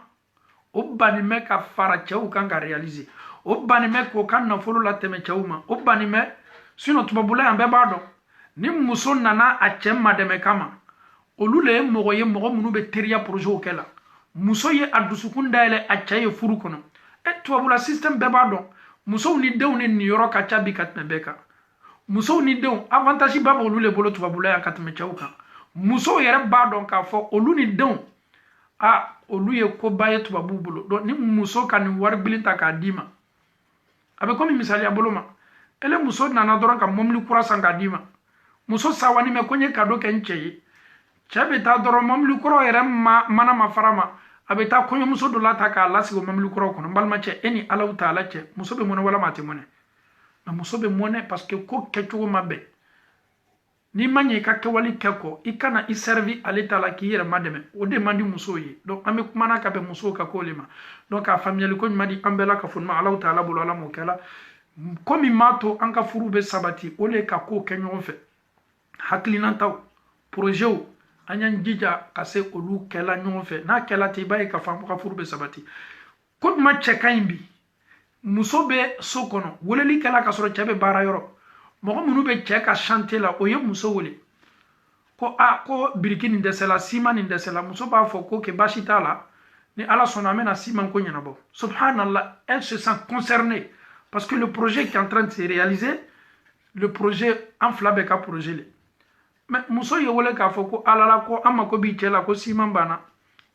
o bani me ka fara chew kan ka réaliser o bani me ko kan na folo la teme chawma o bani me sino tubabula ambe bado ni muso nana a chemma de me kama olule mogo ye mogo munu be teria projet okela muso ye adusukunda ele a chaye furu kono tubabula system be bado muso ni denw ni niyɔrɔ ka ca bi ka tɛmɛ bɛɛ kan muso ni denw avantage ba b'olu le bolo tubabula ya ka tɛmɛ cɛw kan muso yɛrɛ b'a dɔn k'a fɔ olu ni denw olu ye koba ye tubabuw bolo donc ni muso ka nin wari bilen ta k'a d'i ma a bɛ komi misaliya bolo ma ele muso nana dɔrɔn ka mɔbili kura san k'a d'i ma muso sawani mɛ ko n ye kado kɛ n cɛ ye cɛ bɛ taa dɔrɔn mɔbili kura yɛrɛ mana ma fara ma a bɛ taa kɔɲɔmuso dɔ la ta k'a lasigi o mɔbili kura kɔnɔ n balimacɛ e ni Alahu Taala cɛ muso bɛ mɔnɛ walama a tɛ mɔnɛ mais muso bɛ mɔnɛ parce que ko kɛcogo ma bɛn n'i ma ɲɛ i ka kɛwale kɛ kɔ i kana i servi ale ta la k'i yɛrɛ ma dɛmɛ o de man di musow ye donc an bɛ kumana ka bɛn musow ka ko le ma donc a faamuyali ko ɲuman di an bɛɛ la ka fɔ ɲuman Alahu Taala bolo Ala m'o kɛ la komi m'a to an ka furu bɛ sabati o le ka kow kɛ ɲɔgɔn fɛ hakilinataw projetw an y'an jija ka se olu kɛla ɲɔgɔn fɛ n'a kɛla ten i b'a ye k'a fɔ an ka furu bɛ sabati ko ɲuman cɛ ka ɲi bi muso bɛ so kɔnɔ weleli kɛla ka sɔrɔ cɛ bɛ baara yɔrɔ mɔgɔ minnu bɛ cɛ ka chantier la o ye muso wele ko ko biriki nin dɛsɛla siman nin dɛsɛla muso b'a fɔ ko ke baasi t'a la ni Ala sɔnna an bɛna siman ko ɲɛnabɔ subhanallah elle se sent concernée parce que le projet qui est en train de se réaliser le projet an fila bɛɛ ka projet le mais muso ye wele k'a fɔ ko alala ko an mako b'i cɛ la ko siman banna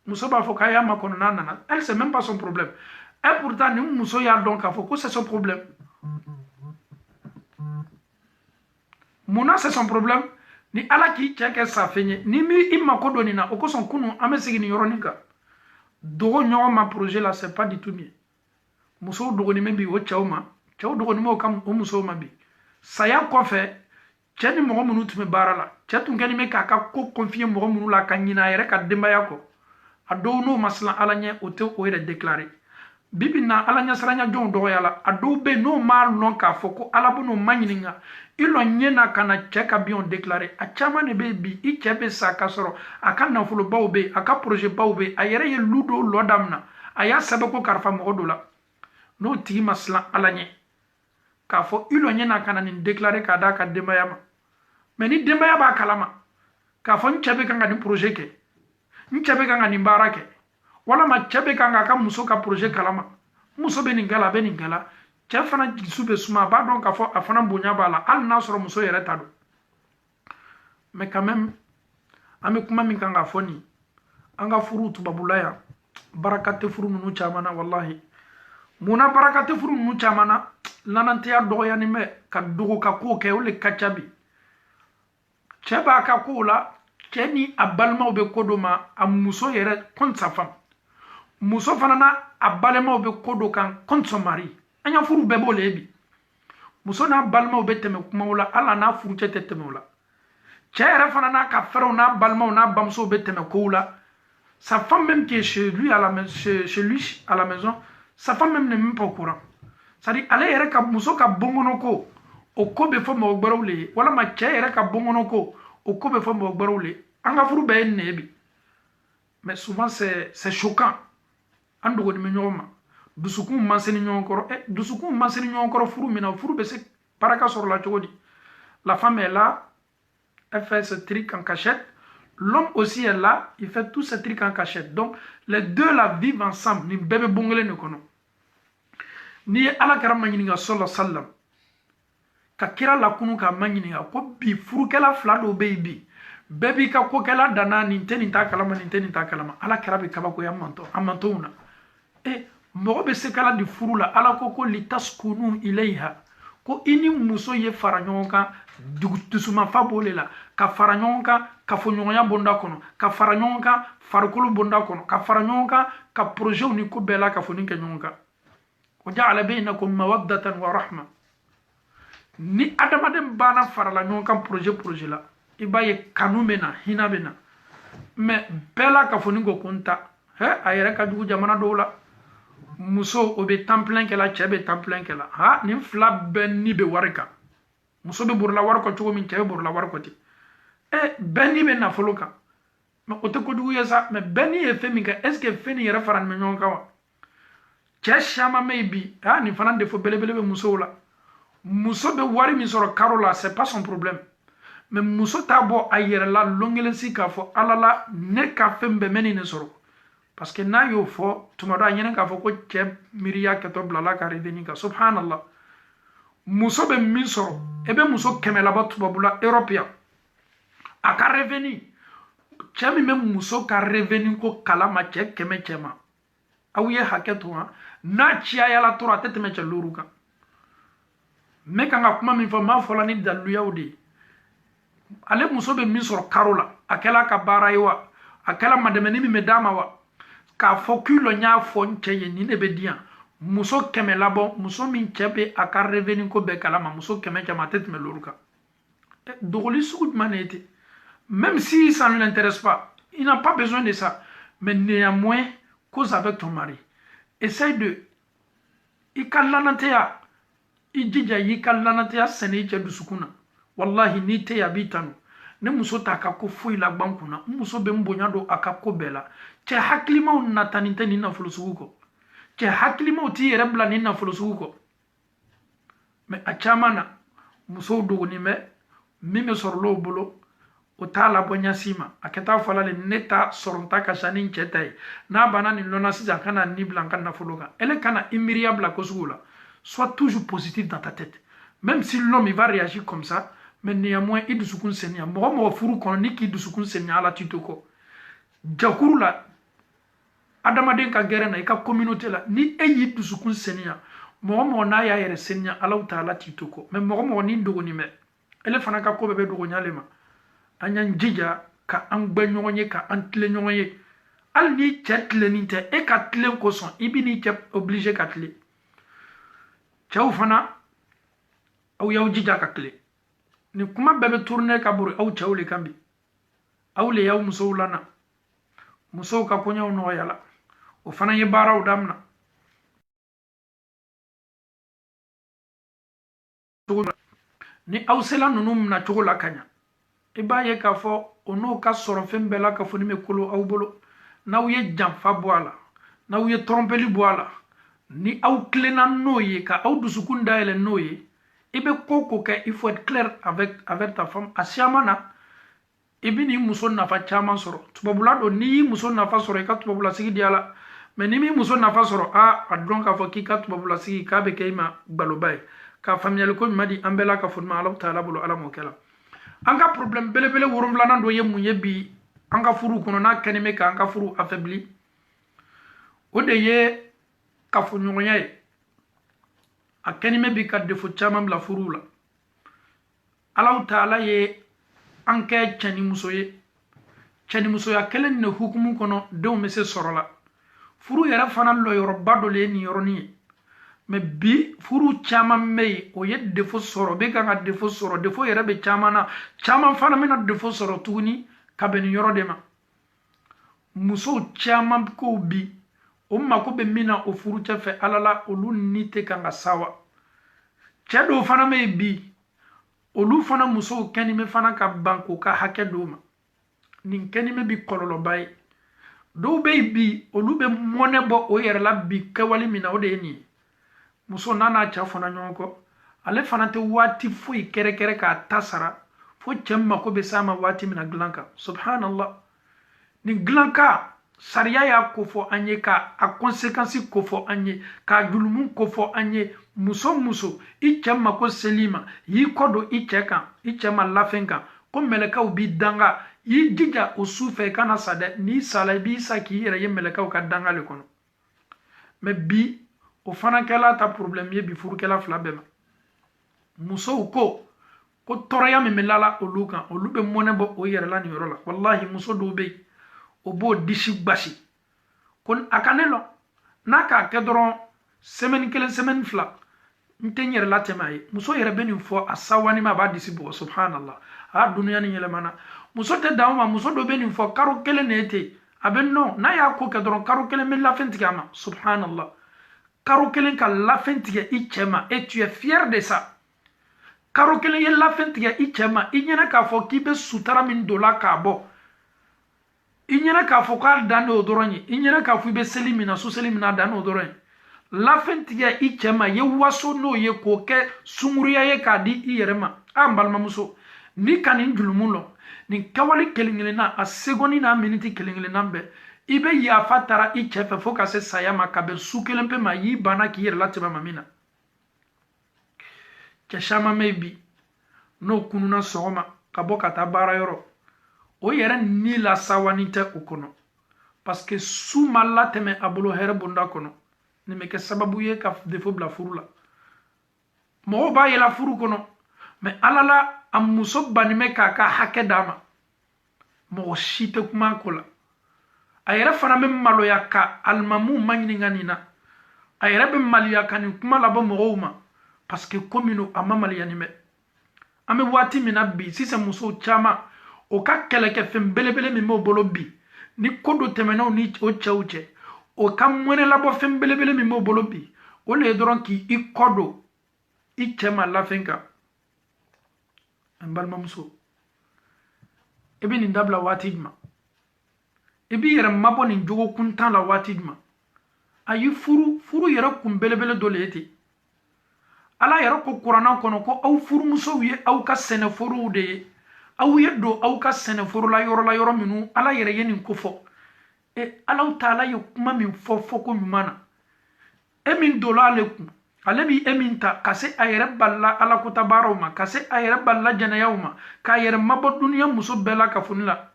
muso b'a fɔ k'a y'a makɔnɔ n'a nana elle c'est même pas son problème et pourtant ni muso y'a dɔn k'a fɔ ko c'est son problème munna c'est son problème ni Ala k'i cɛ kɛ safɛn ye ni mi i mako dɔ nin na o kosɔn kunu an bɛ segin nin yɔrɔnin kan dogo ɲɔgɔn ma projet la c'est pas du tout mieux musow dɔgɔnin bi o cɛw ma cɛw dɔgɔnin o ka o musow ma bi saya kɔfɛ cɛ ni mɔgɔ minnu tun bɛ baara la cɛ tun kɛlen bɛ k'a ka ko confier mɔgɔ minnu la ka ɲinɛ a yɛrɛ ka denbaya kɔ a dɔw n'o ma siran Ala ɲɛ o tɛ o yɛrɛ déclarer bibi na Ala ɲɛsiranya jɔnw dɔgɔya la a dɔw bɛ n'o m'a lɔn k'a fɔ ko Ala bɛ n'o ma ɲininka i lɔn ɲɛ na ka na cɛ ka biɲɛw déclarer a caman de bɛ bi i cɛ bɛ sa ka sɔrɔ a ka nafolobaw bɛ yen a ka projet baw bɛ yen a yɛrɛ ye lu dɔw lɔ daminɛ a y'a sɛbɛn ko kalifa mɔgɔ dɔ la n'o tigi ma siran Ala ɲɛ k'a fɔ i lɔn ɲɛ na ka na nin déclarer k'a d'a ka denbaya ma mais ni denbaya b'a kalama k'a fɔ n cɛ bɛ kan ka nin projet kɛ n cɛ bɛ kan ka nin baara kɛ walama cɛ bɛ kan k'a ka muso ka projet kalama muso bɛ nin kɛ la a bɛ nin kɛ la cɛ fana dusu bɛ suma a b'a dɔn k'a fɔ a fana bonya b'a la hali n'a sɔrɔ muso yɛrɛ ta don mais quand même an bɛ kuma min kan k'a fɔ nin an ka furu tubabula yan baraka tɛ furu ninnu caman na wallahi munna baraka tɛ furu ninnu caman na lanantiya dɔgɔyanin bɛ ka dogo ka kow kɛ o le ka ca bi cɛ b'a ka kow la cɛ ni a balimaw bɛ ko dɔ ma a muso yɛrɛ contre sa femme muso fana na a balimaw bɛ ko dɔ kan contre son mari an ya furu bɛɛ b'o le bi muso n'a balimaw bɛ tɛmɛ kumaw la hali n'a furucɛ tɛ tɛmɛ o la cɛ yɛrɛ fana n'a ka fɛrɛw n'a balimaw n'a bamusow bɛ tɛmɛ kow la sa femme même qui est chez lui à la maison sa femme même n'est même pas au courant c'est-à-dire ale yɛrɛ ka muso ka bɔnkɔnɔ ko o ko bɛ fɔ mɔgɔ gbɛrɛw le ye walama cɛ yɛrɛ ka bɔnkɔnɔ ko o ko bɛ fɔ mɔgɔ gbɛrɛw le ye an ka furu bɛɛ ye nin ye bi mais souvent c'est choquant an dɔgɔnin bɛ ɲɔgɔn ma dusukun ma se ni ɲɔgɔn kɔrɔ dusukun ma se ni ɲɔgɔn kɔrɔ furu min na furu bɛ se baraka sɔrɔ la cogo di la femme est là elle fait ce truc en cachette l'homme aussi est là il fait tout ce truc en cachette donc les deux là vivent ensemble ni bɛɛ bɛ bon kelen de kɔnɔ n'i ye Ala kɛra ma ɲininka sallallahu alaihi wa sallam ka kira lakunu k'a ma ɲininka ko bi furukɛla fila dɔw bɛ yen bi bɛɛ b'i ka kokɛla danna nin tɛ nin t'a kalama nin tɛ nin t'a kalama Ala kɛra bɛ kabakoya an mantɔw na mɔgɔ bɛ se k'Ala di furu la Ala ko litaskunu ilayha ko i ni muso ye fara ɲɔgɔn kan dusumanfa b'o le la ka fara ɲɔgɔn kan kafoɲɔgɔnya bonda kɔnɔ ka fara ɲɔgɔn kan farikolo bonda kɔnɔ ka fara ɲɔgɔn kan ka projetw ni ko bɛɛ la kafoni kɛ ɲɔgɔn kan wa ja'ala bainakum mawaddatan wa rahma ni adamaden banna farala ɲɔgɔn kan projet la i b'a ye kanu bɛ na hinɛ bɛ na mais bɛɛ la kafoni ko kun ta a yɛrɛ ka jugu jamana dɔw la muso o bɛ temps plein kɛ la cɛ bɛ temps plein kɛ la nin fila bɛɛ ni bɛ wari kan muso bɛ borila wari kɔ cogo min cɛ bɛ borila wari kɔ ten bɛɛ ni bɛ nafolo kan mais o tɛ kojugu ye sa mais bɛɛ ni ye fɛn min kɛ est ce que fɛn nin yɛrɛ faralen bɛ ɲɔgɔn kan wa cɛ caman bɛ yen bi nin fana defo belebele bɛ musow la muso bɛ wari min sɔrɔ karo la c'est pas son problème mais muso t'a bɔ a yɛrɛ la lon kelen si k'a fɔ Ala la ne ka fɛn bɛɛ mɛ nin de sɔrɔ parce que n'a yo fo tuma do anyene ka fo ko cɛ miriya keto blala ka reveni ka subhanallah muso be min sɔrɔ e be muso kɛmɛ laba tubabula européen a ka reveni cɛ min be muso ka reveni ko kalama cɛ kɛmɛ cɛma aw ye hakɛ to ha n'a ciyayala tora a tɛ tɛmɛ cɛ loru kan me kan ka kuma min fɔ m'a fɔla ni daluyaw de ye ale muso be min sɔrɔ karo la a kɛla ka baara ye wa a kɛla madɛmɛni min bɛ d'a ma wa k'a fɔ kilo y'a fɔ n cɛ ye nin de bɛ di yan muso kɛmɛ labɔ muso min cɛ bɛ a ka reveni ko bɛɛ kalama muso kɛmɛ cɛma a tɛ tɛmɛ loru kan dogoli sugu jumɛn de ye ten même si ça ne l'intéresse pas il n'a pas besoin de ça mais néanmoins cause avec ton mari essaye de i ka lanateya i jija y'i ka lanateya sɛnɛ i cɛ dusukun na wallahi ni tɛ a b'i tanu ne muso t'a ka ko foyi la gban kunna n muso bɛ n bonya don a ka ko bɛɛ la cɛ hakilimaw natani tɛ nin nafolo sugu kɔ cɛ hakilimaw t'i yɛrɛ bila nin nafolo sugu kɔ mais a caman na musow dogonin bɛ min bɛ sɔrɔ l'o bolo o t'a labɔ ɲasi ma a kɛ taa fɔla le ne ta sɔrɔ n ta ka ca ni n cɛ ta ye n'a banna nin lɔnna sisan ka na ni bila n ka nafolo kan ele kana i miiriya bila ko sugu la sois toujours positif dans ta tête même si l'homme il va réagir comme ça mais néanmoins i dusukun seniya mɔgɔ mɔgɔ furu kɔnɔ ni k'i dusukun seniya ala t'i to kɔ jakuru la adamaden ka gɛrɛ na i ka communauté la ni e y'i dusukun seniya mɔgɔ mɔgɔ n'a y'a yɛrɛ seniya alaw ta ala t'i to kɔ mais mɔgɔ mɔgɔ ni dogonin bɛ ele fana ka ko bɛɛ bɛ dogoɲale ma an y'an jija ka an gbɛ ɲɔgɔn ye ka an tile ɲɔgɔn ye hali ni cɛ tilenin tɛ e ka tilen kosɔn i bɛ n'i cɛ obligé ka tile cɛw fana aw y'aw jija ka tile ni kuma bɛɛ bɛ tourner ka bori aw cɛw le kan bi aw le y'aw musow lana musow ka kɔɲɔw nɔgɔya la o fana ye baaraw damina ni aw sela ninnu mina cogo la ka ɲa i b'a ye k'a fɔ o n'o ka sɔrɔ fɛn bɛɛ la ka fɔ ni bɛ kolo aw bolo n'aw ye janfa bɔ a la n'aw ye trɔmpeli bɔ a la ni aw tilenna n'o ye ka aw dusukun dayɛlɛ n'o ye i bɛ ko ko kɛ il faut être clair avec ta femme a siyaman na i bɛ n'i muso nafa caman sɔrɔ tubabula don n'i y'i muso nafa sɔrɔ i ka tubabula sigi di a la mais n'i m'i muso nafa sɔrɔ a dɔn k'a fɔ k'i ka tubabula sigi k'a bɛ kɛ i ma gbaloba ye ka faamuyali ko ɲuman di an bɛɛ la ka fɔ ala ta'ala bolo ala m'o kɛ la an ka problème belebele wolonfilanan dɔ ye mun ye bi an ka furu kɔnɔ n'a kɛlen bɛ k'an ka furu affaibli o de ye kafoɲɔgɔnya ye a kɛlen bɛ bi ka défaut caman bila furuw la ala ta'ala ye an kɛ cɛ ni muso ye cɛ ni musoya kelen de hukumu kɔnɔ denw bɛ se sɔrɔ la furu yɛrɛ fana lɔyɔrɔba dɔ le ye nin yɔrɔnin ye mais bi furu caman bɛ yen o ye défaut sɔrɔ bɛ kan ka défaut sɔrɔ défaut yɛrɛ bɛ caman na caman fana bɛna défaut sɔrɔ tuguni ka bɛn nin yɔrɔ de ma musow caman ko bi o mako bɛ min na o furu cɛ fɛ ala la olu ni tɛ kan ka sawa cɛ dɔw fana bɛ yen bi olu fana musow kɛni bɛ fana ka ban k'o ka hakɛ d'o ma nin kɛni bɛ bi kɔlɔlɔba ye dɔw bɛ yen bi olu bɛ mɔnɛ bɔ o yɛrɛ la bi kɛwale min na o de ye nin ye muso n'a n'a cɛ fana ɲɔgɔn kɔ ale fana tɛ waati foyi kɛrɛkɛrɛ k'a ta sara fo cɛ mako bɛ s'a ma waati min na dilan kan subhanallah nin dilan kan sariya y'a ko fɔ an ye k'a conséquence ko fɔ an ye k'a julumu ko fɔ an ye muso muso i cɛ mako seli ma y'i kɔ don i cɛ kan i cɛ ma lafɛn kan ko mɛlɛkaw b'i danga y'i jija o su fɛ i kana sa dɛ n'i sala i b'i sa k'i yɛrɛ ye mɛlɛkaw ka danga le kɔnɔ mais bi o fana kɛla ta problème ye bi furukɛla fila bɛɛ ma musow ko tɔɔrɔya min bɛ lala olu kan olu bɛ mɔnɛ bɔ o yɛrɛ la nin yɔrɔ la wallahi muso dɔw bɛ yen o b'o disi basi ko a ka ne lɔ n'a k'a kɛ dɔrɔn semaine kelen semaine fila n tɛ n yɛrɛ latɛmɛ a ye muso yɛrɛ bɛ nin fɔ a sawani ma a b'a disi bɔ subhanallah a dunuya ni yɛlɛmana muso tɛ dan o ma muso dɔ bɛ nin fɔ karo kelen de ye ten a bɛ nɔ n'a y'a ko kɛ dɔrɔn karo kelen bɛ lafɛn tigɛ a ma subhanallah karo kelen ka lafɛn tigɛ i cɛ ma et tu es fier de ça karo kelen ye lafɛn tigɛ i cɛ ma i ɲɛna k'a fɔ k'i bɛ sutara min don la k'a bɔ i ɲɛna k'a fɔ k'a dan de o dɔrɔn ye i ɲɛna k'a fɔ i bɛ seli min na su seli min na a dan o dɔrɔn ye lafɛn tigɛ i cɛ ma ye waso n'o ye k'o kɛ sunkuruya ye k'a di i yɛrɛ ma a n balimamuso ni ka nin julumu lɔ nin kɛwale kelen kelenna a seconde n'a minute kelen kelenna bɛɛ ibe ya fatara i chefe foka se sayama kabe sukelen pe ma yi bana ki yere latema mamina ke shama maybe no kununa sogoma kaboka ta bara yoro o yere ni la sawanite ukono parce que suma lateme abulo here bunda kono ni meke sababu ye ka defo bla furula mo ba yela furu kono mais alala am muso banime ka hake dama mo shite kuma kola ayere fana me malo yaka almamu mangini nganina ayere be maliya kan kuma labo mo ma parce que komino amamali yanime ame wati mina bi sisa muso chama o ka keleke fembelebele mi mo bolo bi ni kodo temena ni o chauche o kam mwene labo fembelebele mi mo bolo bi o le doron ki i kodo i chema la fenka ambalma muso ebi ni dabla watidma ebi yere mabo ni jogo kuntan la watidma ayi furu yere kumbelebele doleti ala yere ko qur'ana kono ko aw furu muso wiye aw ka sene furu de aw yeddo aw ka sene furu la yoro minu ala yere yenin ko fo e ala taala yo kuma min fo ko nyumana emin dolalekum alebi eminta kase ayere balla ala ko tabaroma kase ayere balla jana yawma ka yere mabo duniya muso bela ka funla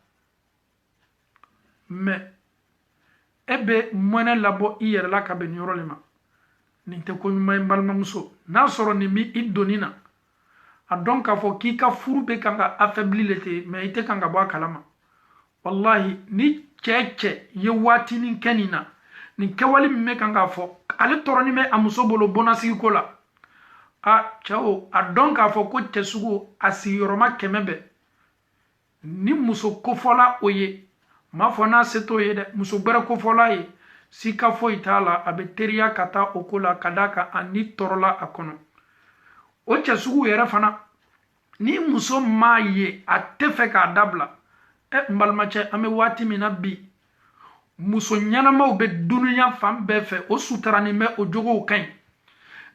me ebe mona labo iyere la ka ben yorolema ninte ko nyuma mbalma muso na soro ni mi idonina adon ka fo ki ka furu be kanga affaibli lete me ite kanga bo kalama wallahi ni cheche ye wati nin kenina ni kewali me kanga fo ale toroni me amuso bolo bonasi kola a chao adon ka fo ko tesugo asiyoroma kemebe ni muso kofola oye ma fona seto ye de muso gbere kofola ye sika fo itala abeteria kata okola kadaka ani torola akono o chesugo yere fana ni muso maye atefe ka dabla mbalmache ame wati mina bi muso nyanama be dunuya fam befe o sutarani me o jogo kan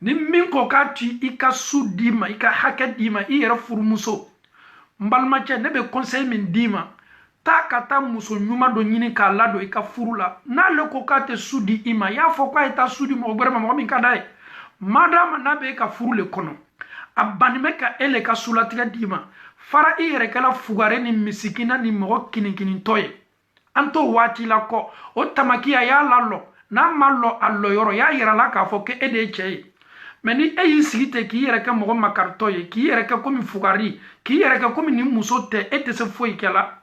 ni min ko ka ti ika sudima ika hake dima i yere furu muso mbalmache ne be conseil min dima ta kata muso nyuma do nyini ka lado ika furula na le ko ka te sudi ima ya fo kwa ita sudi mo gbere mo min kadai madama na be ka furule kono abanime ka ele ka sulatiga dima fara i yere kala fugare ni misikina ni mo kinin toye anto wati la ko o tamakiya ya lallo na mallo allo yoro ya yira la ka fo ke ede chei meni eyi sigite ki yere ka mo makartoye ki yere ka komi fugari ki yere ka komi ni musote ete se foi kala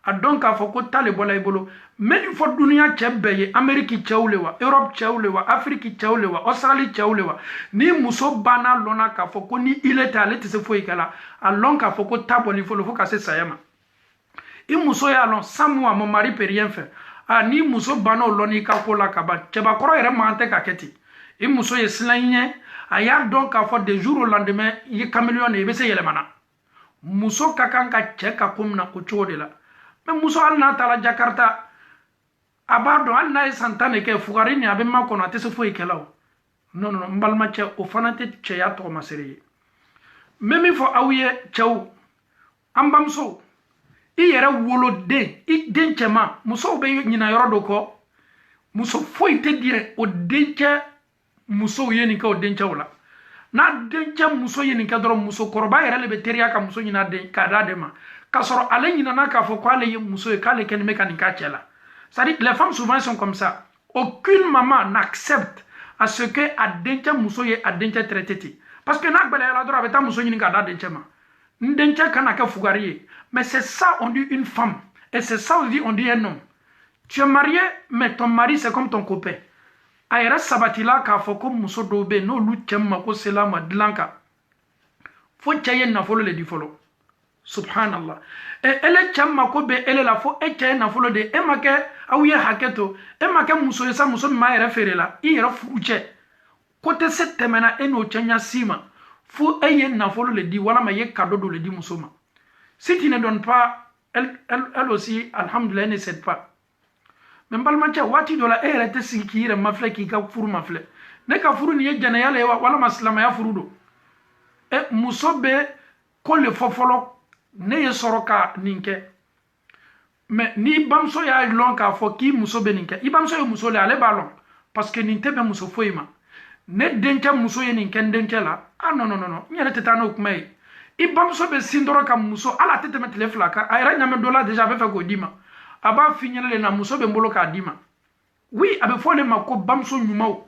adon ka fo ko tale bola ibolo meni fo dunia chebeye ameriki chewlewa europe chewlewa afriki chewlewa australie chewlewa ni muso bana lona ka fo ko ni ileta lete se foi kala alon ka fo ko taboni fo lo fo ka se sayama i muso ya lon samwa mon mari peut rien faire ni muso bana loni ka ko la ka ba cheba koro yere mante ka keti i muso ye slanye aya donc ka fo de jour au lendemain yi kamelion e be se yele mana muso ka kan ka cheka kumna ko chodela me muso alna tala jakarta abado alna santane ke fugari ni abe ma kono ate se fo ikelaw non mbalma che o fanate che ya to masiri memi fo awye chew ambam so i yere wolo de i denchema muso be nyina yoro do ko muso foi te dire o denche muso yeni ka o denche wala na denche muso yeni ka doro muso korba yere le be teria ka muso nyina de ka da de ma ka soro ale nyina na ka fo ko ale muso e ka le ken mécanique chela ça dit les femmes souvent sont comme ça aucune maman n'accepte à ce que a denche muso ye a denche traité parce que na gbele la doro abeta muso nyini ka da denche ma ndenche kana ka fugari. Mais c'est ça on dit une femme. Et c'est ça on dit un homme. Tu es marié, mais ton mari c'est comme ton copain. Aïra sabatila ka foko muso dobe no lu chemma ko selama dlanka. Fo chaye na folo le di folo. Subhanallah. Et elle chemma ko be elle la fo e chaye na folo de emake awye haketo emake muso yesa muso ma yere ferela i yere fuche. Kote set temena eno chenya sima. Fo eye na folo le di wala ma ye cadeau do le di muso ma. Si tu ne donnes pas, elle aussi, alhamdoulilah, ne cède pas. Mais balmancha, wati dola erete si ki ire mafle ki ka furu mafle. Ne ka furu ni ye jana yale wala maslama ya furu do. E musobe ko le fofolo ne ye soroka ninke. mais ni bamso ya lon ka fo ki muso be ninke i bamso yo muso le ale ba lon parce que nin tebe muso foyima ne denke muso ye nin ken denke la ah non non non nyere tetano kuma yi i bamso be sindoro ka muso ala tete metele flaka ayra nyame dola déjà be fa ko dima aba finyele na muso be mbolo ka dima oui abe fo le mako bamso nyumaw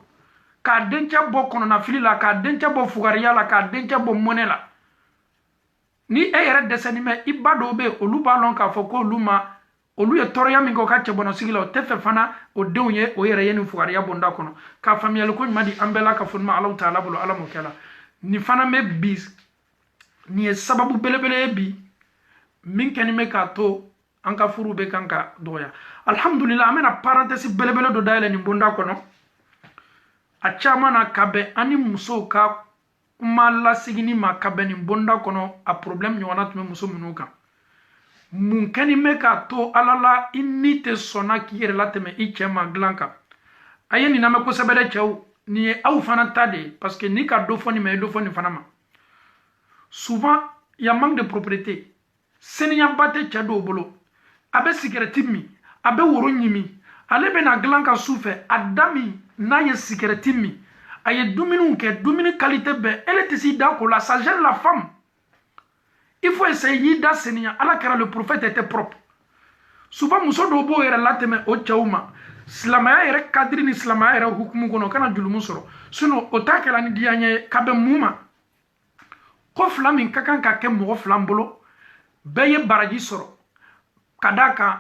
ka denke bo kono na fili la ka denke bo fugariya la ka denke bo monela ni e yɛrɛ dɛsɛni mɛ i ba dɔw bɛ olu b'a lɔn k'a fɔ ko olu ye tɔɔrɔya min kɛ u ka cɛbɔnɔ sigi la o tɛ fɛ fana o denw ye o yɛrɛ ye nin fugariya bonda kɔnɔ ka faamuyali ko ɲuman di an bɛɛ la ka fɔ ma Alahu Taala bolo Ala m'o kɛ la nin fana bɛ bi nin ye sababu belebele ye bi min kɛni bɛ k'a to an ka furu bɛ kan ka dɔgɔya alhamdulillah an bɛna parenthèse belebele dɔ dayɛlɛ nin bonda kɔnɔ a caman na ka bɛn an ni musow ka kuma lasigini ma ka bɛn nin bonda kɔnɔ a problème ɲɔgɔnna tun bɛ muso minnu kan mun kɛni bɛ k'a to ala la i ni tɛ sɔnna k'i yɛrɛ latɛmɛ i cɛ ma dilan kan a ye nin lamɛn kosɛbɛ dɛ cɛw nin ye aw fana ta de ye parce que ni ka dɔ fɔ nin ma i dɔ fɔ nin fana ma souvent il y a manque de propriété seniyaba tɛ cɛ dɔw bolo a bɛ sigɛrɛti min a bɛ woro ɲimi ale bɛna dilan ka su fɛ a da min n'a ye sigɛrɛti min a ye dumuni kɛ dumuni qualité bɛɛ elle tɛ s'i da ko la ça gêne la femme il faut essayer y'i da seniya ala kɛra le prophète était propre souvent muso dɔw b'o yɛrɛ latɛmɛ o cɛw ma silamɛya yɛrɛ kadiri ni silamɛya yɛrɛ hukumu kɔnɔ o kana julumu sɔrɔ sinon o t'a kɛla ni diya ye ka bɛn mun ma ko fila min ka kan ka kɛ mɔgɔ fila bolo bɛɛ ye baraji sɔrɔ ka d'a kan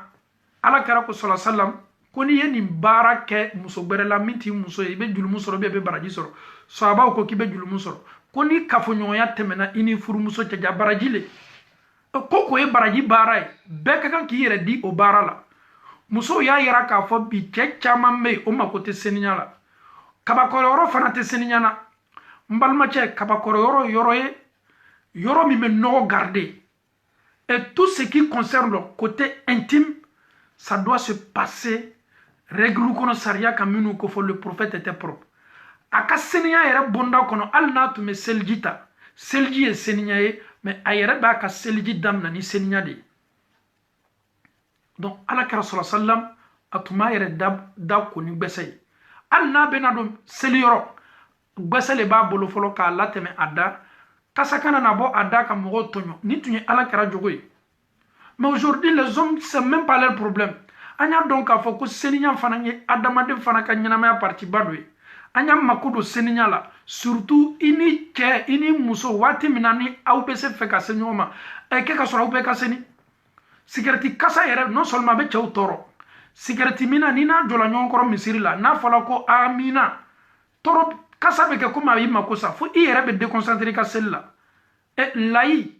ala kɛra ko sɔlɔ salam ko n'i ye nin baara kɛ muso gbɛrɛ la min t'i muso ye i bɛ julumu sɔrɔ i bɛ baraji sɔrɔ sahabaw ko k'i bɛ julumu sɔrɔ ko ni kafoɲɔgɔnya tɛmɛna i ni furumuso cɛ ja baraji le ko ye baraji baara ye bɛɛ ka kan k'i yɛrɛ di o baara la musow y'a yira k'a fɔ bi cɛ caman bɛ yen o mako tɛ seniya la kabakɔrɔyɔrɔ fana tɛ seniya na n balimacɛ kabakɔrɔyɔrɔ yɔrɔ ye yɔrɔ min bɛ nɔgɔ garder et tout ce qui concerne le côté intime ça doit se passer règle kɔnɔ sariya kan minnu ko fɔ le prophète était propre a ka seniya yɛrɛ bonda kɔnɔ hali n'a tun bɛ seliji ta seliji ye seniya ye mais a yɛrɛ b'a ka seliji daminɛ ni seniya de ye donc ala kɛra sɔrɔ salam a tun b'a yɛrɛ da ko ni gbɛsɛ ye hali n'a bɛna don seliyɔrɔ gbɛsɛ le b'a bolo fɔlɔ k'a latɛmɛ a da kasa kana na bɔ a da ka mɔgɔw tɔɲɔ ni tun ye ala kɛra jogo ye mais aujourd'hui les hommes c'est même pas leur problème an y'a dɔn k'a fɔ ko seniya fana ye adamaden fana ka ɲɛnamaya parti ba dɔ ye an y'a mako don seniya la surtout i ni cɛ i ni muso waati min na ni aw bɛ se fɛ ka se ɲɔgɔn ma kɛ ka sɔrɔ aw bɛɛ ka seni sigɛrɛti kasa yɛrɛ non seulement a bɛ cɛw tɔɔrɔ sigɛrɛti min na ni n'a jɔla ɲɔgɔn kɔrɔ misiri la n'a fɔra ko amina tɔɔrɔ kasa bɛ kɛ komi a y'i mako sa fo i yɛrɛ bɛ déconcentrer i ka seli la layi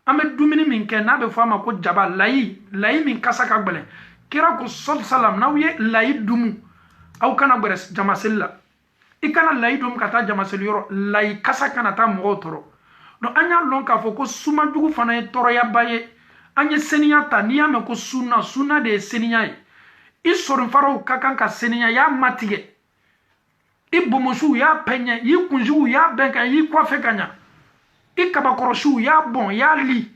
an bɛ dumuni min kɛ n'a bɛ fɔ a ma ko jaba layi min kasa ka gɛlɛn kira ko sɔli salam n'aw ye layi dumu aw kana gbɛrɛ jamaseli la i kana layi dumu ka taa jamaseli yɔrɔ layi kasa kana taa mɔgɔw tɔɔrɔ donc an y'a lɔn k'a fɔ ko sumajugu fana ye tɔɔrɔyaba ye an ye seniya ta n'i y'a mɛn ko sunna de ye seniya ye i sɔrɔfaraw ka kan ka seniya y'a matigɛ i bomosuw y'a pɛɲɛ i kunsigiw y'a bɛn ka y'i kɔfɛ ka ɲa i kabakɔrɔsiw y'a bɔn y'a li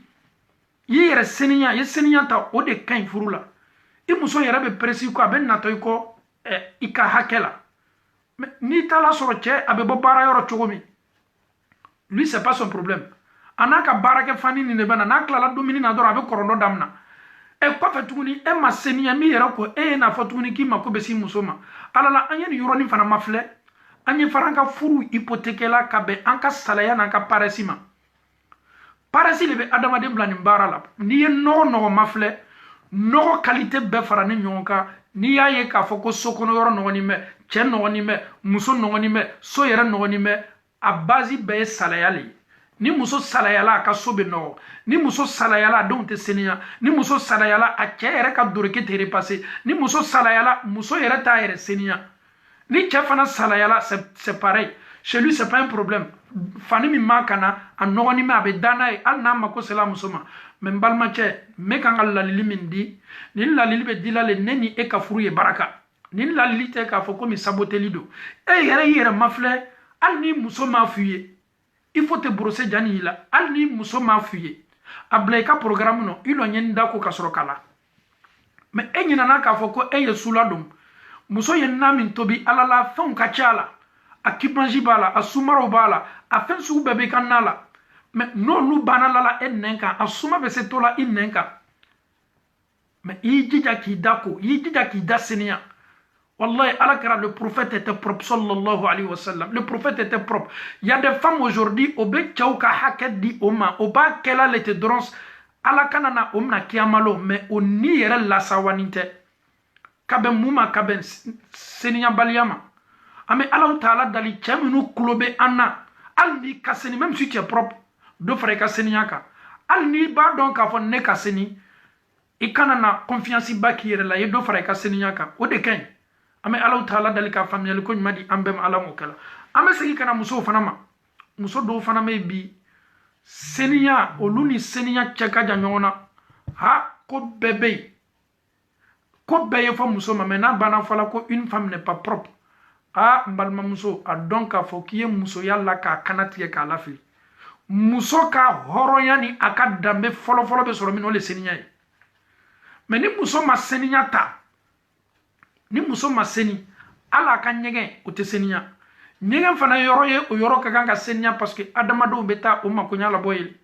y'i yɛrɛ seniya ye seniya ta o de ka ɲi furu la i muso yɛrɛ bɛ peresi ko a bɛ natɔ i kɔ i ka hakɛ la mais n'i taara sɔrɔ cɛ a bɛ bɔ baara yɔrɔ cogo min lui c'est pas son problème a n'a ka baarakɛ fani nin de bɛ na n'a tilala dumuni na dɔrɔn a bɛ kɔrɔdɔ daminɛ kɔfɛ tuguni e ma seniya min yɛrɛ ko e ye n'a fɔ tuguni k'i mako bɛ s'i muso ma ala la an ye nin yɔrɔnin fana mafilɛ an ye fara an ka furu hypothèque la ka bɛn an ka salaya n'an ka parɛsi ma parɛsi de bɛ adamaden bila nin baara la n'i ye nɔgɔ mafilɛ nɔgɔ qualité bɛɛ fara ni ɲɔgɔn kan n'i y'a ye k'a fɔ ko so kɔnɔ yɔrɔ nɔgɔnin bɛ cɛ nɔgɔnin bɛ muso nɔgɔnin bɛ so yɛrɛ nɔgɔnin bɛ a base bɛɛ ye salaya le ye ni muso salayala a ka so bɛ nɔgɔ ni muso salayala a denw tɛ seniya ni muso salayala a cɛ yɛrɛ ka doreke tɛ repase ni muso salayala muso yɛrɛ t'a yɛrɛ seniya ni cɛ fana salayala c'est pareil chez lui c'est pas un problème fani min ma kana a nɔgɔnin bɛ a bɛ da n'a ye hali n'a mako sela muso ma mais n balimacɛ n bɛ kan ka lalili min di nin lalili bɛ dila le ne ni e ka furu ye baraka nin lalili tɛ k'a fɔ komi saboteli don e yɛrɛ y'i yɛrɛ mafilɛ hali ni muso m'a f'i ye il faut te brosser jani y'i la hali ni muso m'a f'i ye a bila i ka programme nɔ i lɔ ɲɛni da ko ka sɔrɔ k'a la mais e nana ka fo ko e ye sula dum muso ye namin tobi ala la fon ka chala akibanji bala asumaro bala afen su bebe kanala mais no nu banala la ennenka asuma be se tola innenka mais yijija ki dako yijija ki dasenia wallahi alakara le prophète était propre sallallahu alayhi wa sallam le prophète était propre il y a des femmes aujourd'hui obe chauka haket di oma oba kela lete drons alakanana omna kiamalo mais oni yere la sawaninte kaben muma kaben senia baliama ame Allah taala dali chaminu klobe anna alni kaseni même si tu es propre do frère kasenia ka alni ba donc ka fon ne kaseni ikanana confiance ba ki yere la ye do frère kasenia ka o de ken ame Allah taala dali ka famille ko nyadi ambem alamu kala ame segi kana muso fanama muso do fanama bi seniya oluni seniya cheka janyona ha ko bébé ko beye fo muso ma mena bana fala ko une femme n'est pas propre ah mbalma muso a donc a fo kiye muso yalla ka kanatiye ka lafi muso ka horoyani aka dambe folo folo be soro minole seniya mais ni muso ma seniya ta ni muso ma seni ala ka nyege o te seniya nyege fana yoro ye o yoro ka ganga seniya parce que adamado beta o ma ko nyala boyel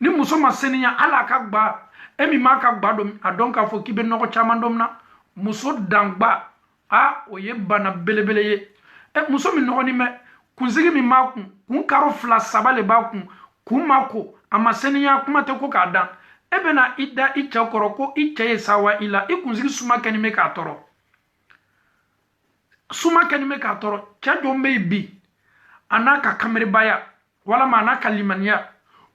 ni muso ma seniya ala ka gba emi ma ka gba do a donc a fo kibe noko chamandom na muso dangba a o ye bana belebele ye muso mi noko ni me kunzigi mi ma kun karo fla sabale ba kun mako ama seniya kuma te ko ka dan ebena ida icha koroko icha ye sawa ila ikunzigi suma kani me ka toro suma kani me ka toro chajo me bi anaka kamere baya wala mana kalimania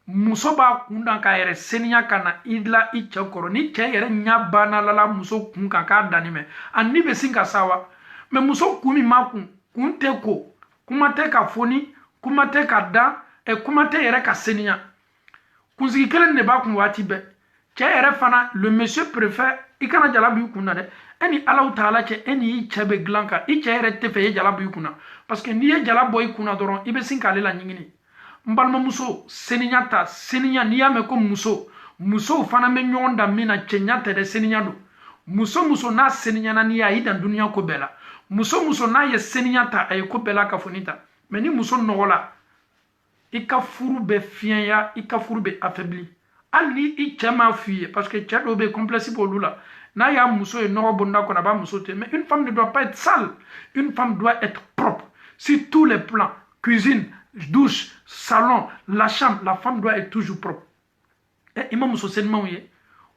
muso ba kunda ka yere seniya kana idla icha koro ni che yere nya bana lala muso kun ka ka danime anni be singa sawa me muso kumi makun kun te ko kuma te ka foni kuma te ka da kuma te yere ka seniya kunzigi kelen ne ba kun wati be che yere fana le monsieur préfet ikana jalabi kunna de eni Allah taala che eni chebe glanka i che yere te fe jalabi kunna parce que ni ye jalabo ikuna doron ibe sinka lela nyingini mbalma muso seninyata seninya niyame ko muso fana me nyonda mina chenyata de seninya do muso na seninya na niya ida dunia ko bela muso na ye seninyata ay ko bela ka fonita mais ni muso nogola ika furu be fienya ika furu be affaibli ali i chama fuye parce que chado be complexe pour lula na ya muso e nogo bonda ko na ba muso te mais une femme ne doit pas être sale une femme doit être propre sur tous les plans cuisine douche, salon, la chambre, la femme doit être toujours propre. Et imam sosenma ouye,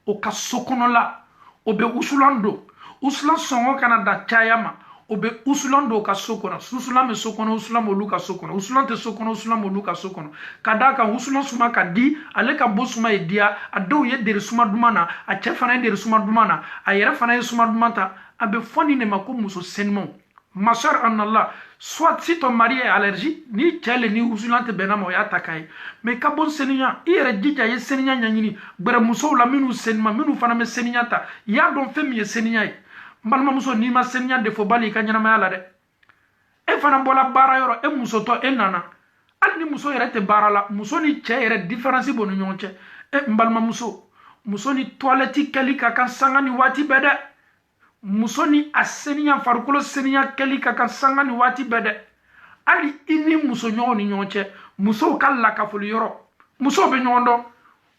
o ka sokono la, obe usulando, usulan songo kana da chayama, obe usulando ka sokono, usulan me sokono, usulan mo luka sokono, usulan te sokono, usulan mo luka sokono. Kadaka usulan suma ka di, ale ka bo suma e dia, a do ye dere suma dumana, a chefana dere suma dumana, a yere fana suma dumata, abe foni ne mako muso senma. Ma soeur en Allah, soit si ton mari est allergique, ni tchèle ni usulante benamo ya takai. Mais kabon seninya, ire dija ye seninya nyanyini, bere muso la minu senma, minu fana me seninya ta, ya don femi ye seninya. Mbalma muso ni ma seninya defo bali kanyana ma yala de. E fana bola bara yoro, e muso to e nana. Al ni muso yere te bara la, muso ni tche yere différenci bonu nyonche. E mbalma muso ni toilette kali kakan sanga ni wati bede. Musoni a seniya farukolo seniya keli ka kan sanga ni wati bede ali ini muso nyon ni nyonche muso kala ka foli yoro muso be nyondo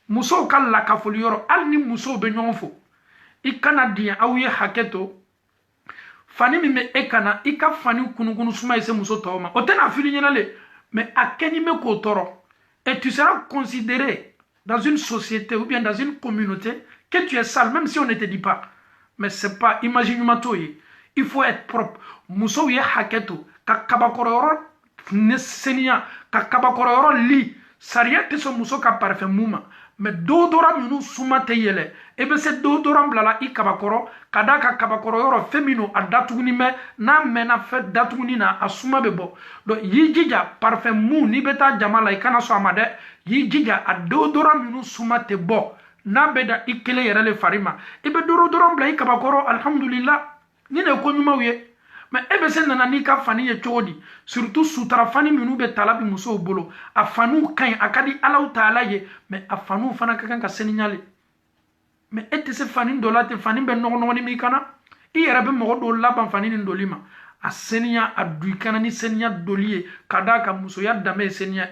muso kala ka foli yoro ali ni muso be nyonfo ikana dia awiye haketo fani mi me ekana ika fani kunukunu suma ise muso toma otena fili nyenale mais akeni me ko toro et tu seras considéré dans une société ou bien dans une communauté que tu es sale même si on ne te dit pas. Mais c'est pas, imagine-moi, il faut être propre. Muso ye haketo, kakabakoro nesenia, kakabakoro li, saria te so muso ka parfait mouma. Mais dodora minu suma te yele. Ebe se dodora blala i kabakoro, kada kakabakoro yoro femino a datuguni me, na mena fet datuguni na asuma bebo. Do yijija parfait mou ni beta jamala ikana so amade, yijija a dodora minu suma te bo. Na beda ikele yere le farima ibe doro bla ikabakoro alhamdulillah ni ne ko nyuma wiye mais ebe sen nana ni ka fani ye chodi surtout sutra fani minu be talabi muso bolo afanu kan akadi Allah taala ye mais afanu fana ka kan ka seninyale mais e tɛ se fani dɔ la ten fani bɛ nɔgɔnɔgɔni min kana i yɛrɛ bɛ mɔgɔ dɔw laban fani nin doli ma a seniya a du i kana ni seniya doli ye ka da ka musoya danbe ye seniya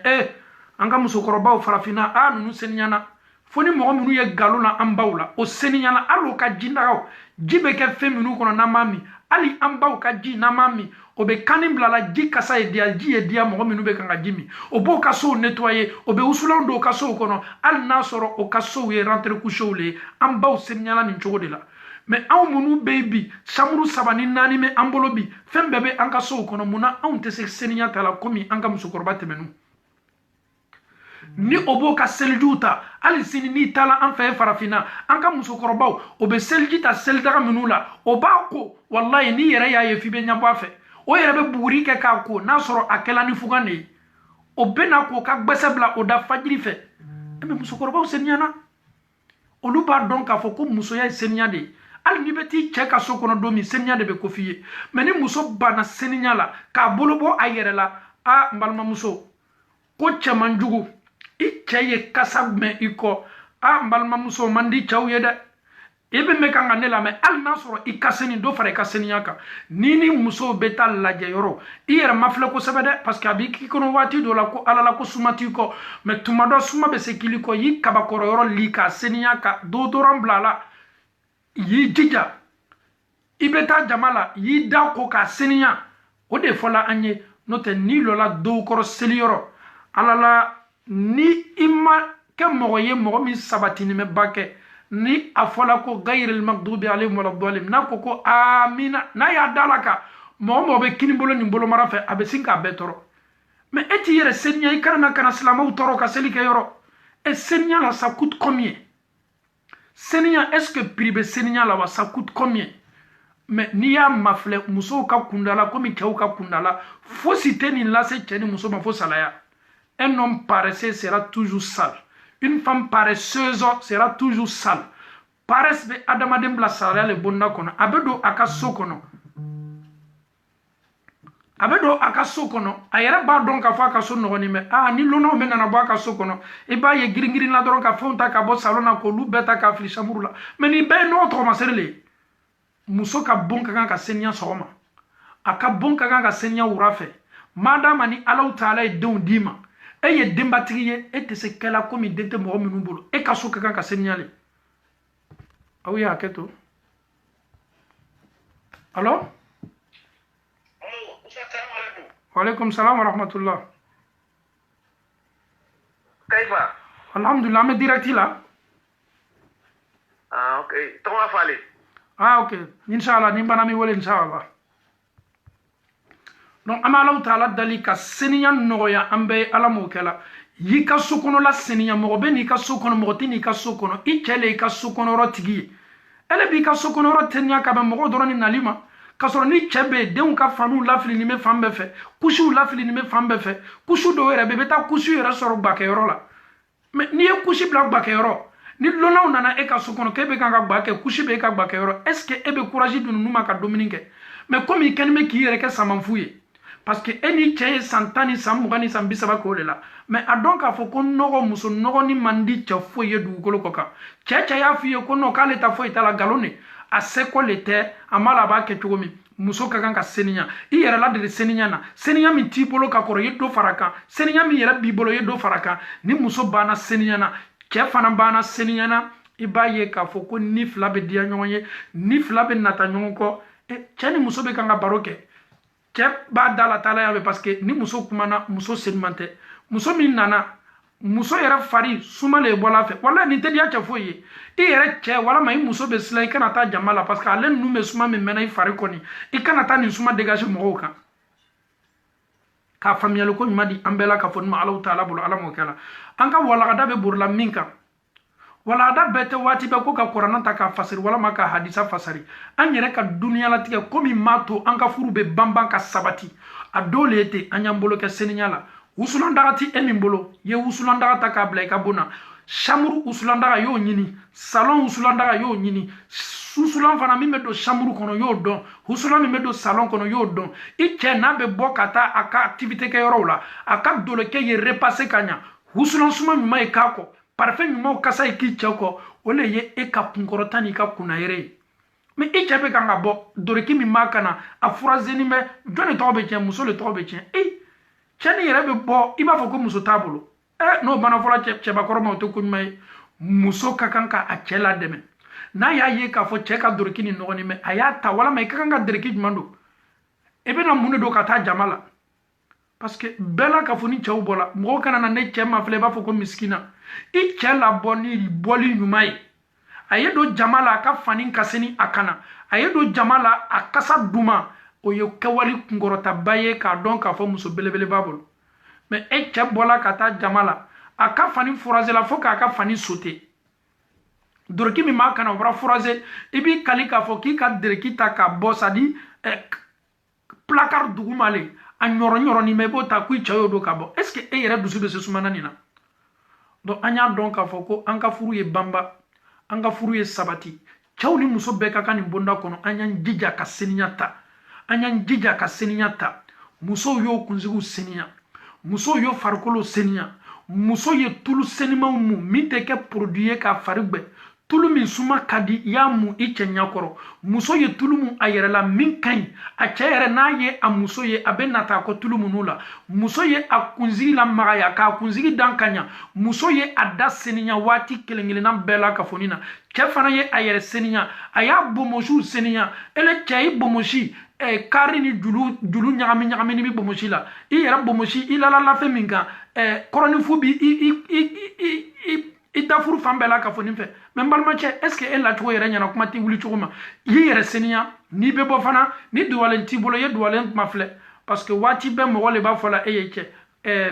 an ka musokɔrɔbaw farafinna ninnu seniyana fo ni mɔgɔ minnu ye nkalon na an baw la o seniyana hali o ka jindagaw ji bɛ kɛ fɛn minnu kɔnɔ n'an m'a min hali an baw ka ji n'an m'a min o bɛ kani bilala ji kasa ye diya ji ye diya mɔgɔ minnu bɛ kan ka ji min o b'o ka sow nettoyer o bɛ wusulanw don o ka sow kɔnɔ hali n'a sɔrɔ o ka sow ye rentrée couchew le ye an baw seniyala nin cogo de la mais anw minnu bɛ yen bi chambre 3 ni 4 bɛ an bolo bi fɛn bɛɛ bɛ an ka sow kɔnɔ mun na anw tɛ se seniya ta la komi an ka musokɔrɔba tɛmɛnnu ni o b'o ka selijiw ta hali sini n'i taala an fɛ farafinna an ka musokɔrɔbaw o bɛ seliji ta selidaga minnu la o b'a ko wallahi n'i yɛrɛ y'a ye f'i bɛ ɲɛbɔ a fɛ o yɛrɛ bɛ buguri kɛ k'a ko n'a sɔrɔ a kɛla ni fugan de ye o bɛ na k'o ka gbɛsɛ bila o da fajiri fɛ mais musokɔrɔbaw seniyana olu b'a dɔn k'a fɔ ko musoya ye seniya de ye hali n'i bɛ t'i cɛ ka so kɔnɔ don min seniya de bɛ ko f'i ye mais ni muso banna seniya la k'a bolo bɔ a yɛrɛ la n balimamuso ko cɛman jugu i cɛ ye kasa mɛn i kɔ n balimamuso man di cɛw ye dɛ i bɛ mɛn kan ka ne lamɛn hali n'a sɔrɔ i ka seni dɔ fara i ka seniya kan ni ni musow bɛ taa lajɛ yɔrɔ i yɛrɛ ma filɛ kosɛbɛ dɛ parce que a b'i k'i kɔnɔ waati dɔ la ko ala la ko suma t'i kɔ mais tuma dɔ suma bɛ se k'i kɔ y'i kabakɔrɔ yɔrɔ li ka seniya ka dodoran bila a la y'i jija i bɛ taa jama la y'i da ko k'a seniya o de fɔla an ye n'o tɛ n'i lɔla dow kɔrɔ seliyɔrɔ ala la ni i ma kɛ mɔgɔ ye mɔgɔ min sabatini bɛ ba kɛ ni a fɔla ko gayril maghdubi alayhim waladdallin n'a ko ko amina n'a y'a da la kan mɔgɔ mɔgɔ bɛ kini bolo ni bolomara fɛ a bɛ sin k'a bɛɛ tɔɔrɔ mais e t'i yɛrɛ seniya i kana kana silamɛw tɔɔrɔ ka seli kɛ yɔrɔ seniya la ça coûte combien seniya est-ce que prix bɛ seniya la wa ça coûte combien mais n'i y'a mafilɛ musow ka kundala komi cɛw ka kundala fosi tɛ nin lase cɛ ni muso ma fo salaya. Un homme paresseux sera toujours sale. Une femme paresseuse sera toujours sale. Paresse be adamaden bila salaya le bonda kono. A bɛ don a ka so kɔnɔ. A bɛ don a ka so kɔnɔ. A yɛrɛ b'a dɔn k'a fɔ a ka so nɔgɔnin bɛ. Ni lɔnnaw bɛ nana bɔ a ka so kɔnɔ. I b'a ye girin-girin la dɔrɔn ka fɛnw ta ka bɔ salon na k'olu bɛɛ ta k'a fili chambre la. Mais nin bɛɛ ye nɔgɔ tɔgɔmasere le ye. Muso ka bon ka kan ka seniya sɔgɔma. A ka bon ka kan ka seniya wura fɛ. Madama ni Alahu Taala ye denw d'i ma. E ye denbatigi ye e tɛ se kɛla komi den tɛ mɔgɔ minnu bolo e ka so ka kan ka seniya le aw ye hakɛ to allo waaleykum salam wa rahmatullah kayfa alhamdulillah an bɛ direct la ok tɔgɔ fale ok inshallah ni bana mi wele inshallah donc an bɛ Alahu Taala dali ka seniya nɔgɔya an bɛ ala m'o kɛ la y'i ka so kɔnɔla seniya mɔgɔ bɛ n'i ka so kɔnɔ mɔgɔ tɛ n'i ka so kɔnɔ i cɛ le y'i ka so kɔnɔyɔrɔ tigi ye ele b'i ka so kɔnɔyɔrɔ teniya ka bɛn mɔgɔw dɔrɔn ni nali ma ka sɔrɔ ni cɛ bɛ yen denw ka faniw lafilini bɛ fan bɛɛ fɛ kusiw lafilini bɛ fan bɛɛ fɛ kusi dɔw yɛrɛ bɛ i bɛ taa kusi yɛrɛ sɔrɔ gbakɛyɔrɔ la mais n'i ye kusi bila gbakɛyɔrɔ ni lɔnnaw nana e ka so kɔnɔ k'e bɛ kan ka gba kɛ kusi bɛ e ka gbakɛyɔrɔ est ce que e bɛ courage di ninnu ma ka dumuni kɛ mais comme i kɛlen bɛ k'i yɛrɛ kɛ samanfu ye parce que e ni cɛ ye san 10 ni san 20 ni san 30 k'o de la mais a dɔn k'a fɔ ko nɔgɔ muso nɔgɔ ni man di cɛ foyi ye dugukolo kɔ kan cɛ y'a f'i ye ko non k'ale ta foyi t'a la nkalon de a seko le tɛ a ma la a b'a kɛ cogo min muso ka kan ka seniya i yɛrɛ ladeli seniya na seniya min t'i bolo ka kɔrɔ i ye dɔ fara kan seniya min yɛrɛ b'i bolo i ye dɔ fara kan ni muso banna seniya na cɛ fana banna seniya na i b'a ye k'a fɔ ko ni fila bɛ diya ɲɔgɔn ye ni fila bɛ nata ɲɔgɔn kɔ cɛ ni muso bɛ kan ka baro kɛ cɛ b'a da la taala ya parce que ni muso kumana muso seniman tɛ muso min nana muso yɛrɛ fari suma le bɔla fɛ wala nin tɛ diya cɛ foyi ye i yɛrɛ cɛ walama i muso bɛ sila i kana taa jama la parce que ale ninnu bɛ suma min mɛnna i fari kɔni i kana taa nin suma dégage mɔgɔw kan k'a faamuyali ko ɲuman di an bɛɛ la k'a fɔ nin ma Alahu Taala bolo ala m'o kɛ la an ka walagada bɛ borila min kan walagada bɛɛ tɛ waati bɛɛ ko ka kuranna ta k'a fasiri walama ka hadisa fasari an yɛrɛ ka duniyalatigɛ komi m'a to an ka furu bɛ banban ka sabati a dɔw le ye ten an y'an bolo kɛ seniya la wusulan daga ti e min bolo ye wusulan daga ta k'a bila i ka bon na chambre wusulan daga y'o ɲini salon wusulan daga y'o ɲini wusulan fana min bɛ don chambre kɔnɔ y'o dɔn wusulan min bɛ don salon kɔnɔ y'o dɔn i cɛ n'a bɛ bɔ ka taa a ka activité kɛ yɔrɔw la a ka dolokɛ ye repasser ka ɲa wusulan suma ɲuman ye k'a kɔ parfait ɲumanw kasa ye k'i cɛ kɔ ole ye e ka kunkorota ni ka kunayere mais e chebe kanga bo doreki mi makana a furaseni me joni to be chen muso le to be chen chani yere be bo iba fo ko muso tabolo no bana fola cheba koroma to kunmai muso kakanka a chela deme na ya ye ka fo cheka doreki ni nogoni me ayata wala mai kakanga doreki jumando ebe na mune do kata jamala parce que bela ka foni chaw bola mo kana na ne chema fle ba fo ko miskina I chela boni boli nyumai ayedo jamala ka fani kaseni akana ayedo jamala akasa duma o ye kawali ngorota baye ka don ka fo muso belebele babol mais e che bola kata jamala aka fani furaze la fo ka fani sauter dorki mi makana obra furaze ibi kalika fo ki ka direkita ka bosadi placard dugumale a nyoro ni mebo ta ku chayo do ka bo est ce que e yere dusu be se sumana nina donc anya don ka fo ko anka furu ye bamba anga furu ye sabati chawni muso be ka kan bonda kono anya njija ka seninyata anya njija ka seninyata muso yo kunzigu seninya muso yo farkolo seninya muso ye tulu senima mu miteke produit ka farigbe tulu min suma kadi ya mu ichenya koro muso ye tulu mu ayere la min kan a chayere na ye a muso ye abenata ko tulu munula muso ye a kunzigi la magaya ka kunzigi dankanya muso ye ada seninya wati kelengilena bela ka fonina chefana ye ayere seninya aya bomoshu seninya ele chay bomoshi kari ni julu nyagami ni bomoshi la i yera bomoshi ilala la feminga koroni fubi ita furu fambela ka foni fe men balma che est ce que elle la to yere nyana kuma ti wuli chuguma yi yere seniya ni be bo fana ni duwalen ti bolo ye duwalen mafle parce que wati be mo wole ba fola eye che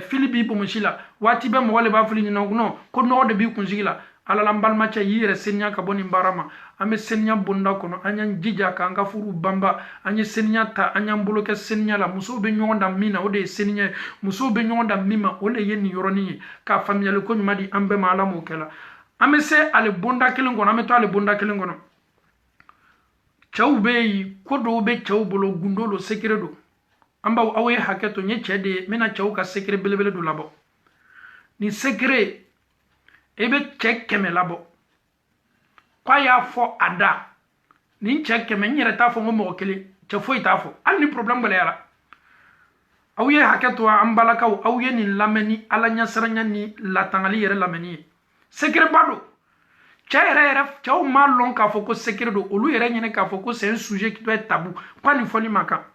filibi bo moshila wati be mo wole ba fili ni no ko no de bi kunjigila ala la balma che yi yere seniya ka boni barama ame seniya bunda kono anyan jija ka anga furu bamba anye seniya ta anyan boloke seniya la muso be nyonda mina o de seniya muso be nyonda mima o le yeni yoroni ka familial ko nyumadi ambe mala mo kela ame se ale bunda kelen kono ame to ale bunda kelen kono chawbe yi ko do be chawbolo gundolo sekredo amba awe haketo nye chede mena chaw ka sekre belebele do labo ni sekre ebe chekeme labo kwa ya fo ada ni chekeme nyere ta fo mo kele che fo ita fo an ni problem bele yala awye haketo ambala kaw awye ni lameni ala nyasranya ni latangali yere lameni sekre bado chaire ref chaw malon ka fo ko sekre do olu yere nyene ka fo ko c'est un sujet qui doit être tabou kwa ni fo ni maka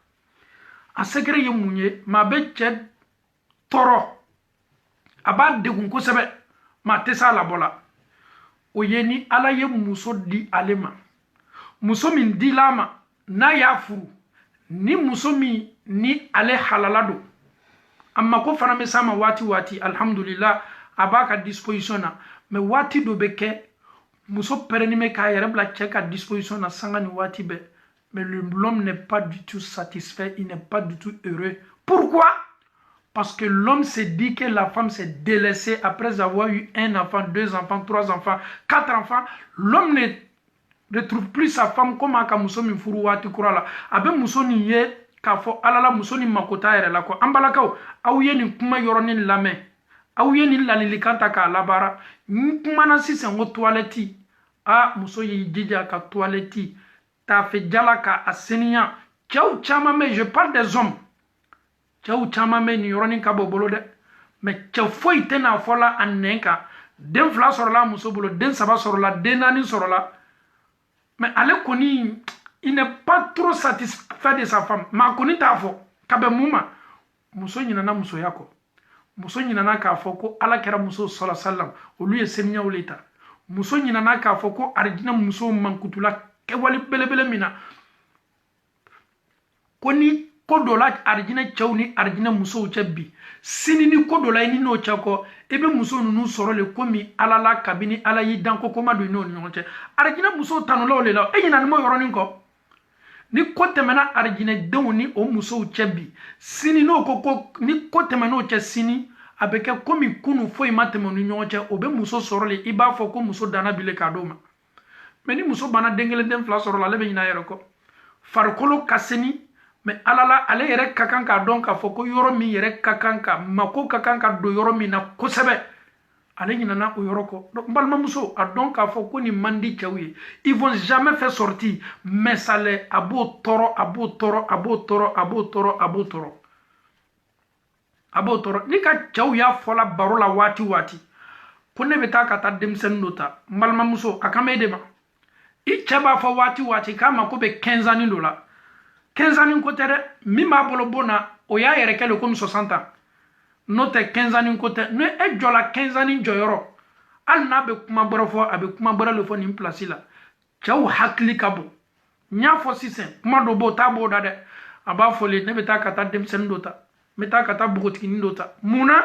a sekre ye munye ma be che toro aba de gun ko sebe ma tesa la bola o yeni ala ye muso di alema muso min di lama na ya furu ni muso mi ni ale halalado amma ko fana me sama wati alhamdulillah abaka disposition na me wati do beke muso pereni me ka yere bla cheka disposition na sanga ni wati be mais l'homme n'est pas du tout satisfait, il n'est pas du tout heureux. Pourquoi? Parce que l'homme s'est dit que la femme s'est délaissée après avoir eu un enfant, 2 enfants, 3 enfants, 4 enfants. L'homme ne retrouve plus sa femme comme aka muso min furu wati kurala. Abe muso ni ye ka fo alala muso ni makota ere la ko ambalakaw awye ni kuma yoroni lame. Awye ni lanilikanta ka labara. Kuma na sise ngo toilette. Muso yi jija ka toilette. Ta fe jala ka asenia. Ciao chama me, je parle des hommes. Ciao chama me ni yoroni ka bobolo de. Mais ciao foi tena fola annenka. Den fla sorola muso bolo, den saba sorola, den nani sorola. Mais ale koni, il n'est pas trop satisfait de sa femme. Ma koni ta fo, kabe muma. Muso nyinana muso yako. Muso nyinana ka fo ko ala kera muso sallallahu alaihi wasallam. Olu ye senya oleta. Muso nyinana ka fo ko arjina muso mankutula ke wali belebele mina. Koni kodola arjina chawni arjina muso uchebi. Sini ni kodola ini no chako ebe muso nunu soro le komi alala kabini ala yi danko koma do ino nyonche. Arjina muso tanula ole la e yina mo yoroni ko. Ni kote mena arjina dewni o muso uchebi. Sini no koko ni kote mena uche sini abeke komi kunu fo imatemo nyonche obe muso soro le iba fo ko muso dana bile kadoma. Meni muso bana dengele den fla soro la lebe yina yeroko. Farkolo kaseni mais alala ale yere kakanka don ka foko yoro mi yere kakanka mako kakanka do yoro mi na kosebe ale ɲinana o yɔrɔ kɔ. Donc n balimamuso a dɔn k'a fɔ ko nin man di cɛw ye. Ils vont jamais faire sortir, mais ça les a b'o tɔɔrɔ, a b'o tɔɔrɔ, a b'o tɔɔrɔ, a b'o tɔɔrɔ, a b'o tɔɔrɔ. A b'o tɔɔrɔ. Ni ka cɛw y'a fɔla baro la waati waati ko ne bɛ taa ka taa denmisɛnnin dɔ ta n balimamuso a kan bɛ e de ma. I cɛ b'a fɔ waati waati k'a ma ko bɛ 15 ans dɔ la. 15 ans ko tɛ dɛ, min b'a bolo bon na o y'a yɛrɛ kɛ le comme 60 ans. N'o tɛ 15 ans ko tɛ. Ni e jɔla 15 ans jɔyɔrɔ, hali n'a bɛ kuma bɔrɔ fɔ a bɛ kuma bɔrɔ le fɔ nin place la. Cɛw hakili ka bon. N y'a fɔ sisan kuma dɔ b'o t'a b'o da dɛ. A b'a fɔ le ne bɛ taa ka taa denmisɛnnin dɔ ta, n bɛ taa ka taa npogotiginin dɔ ta. Mun na?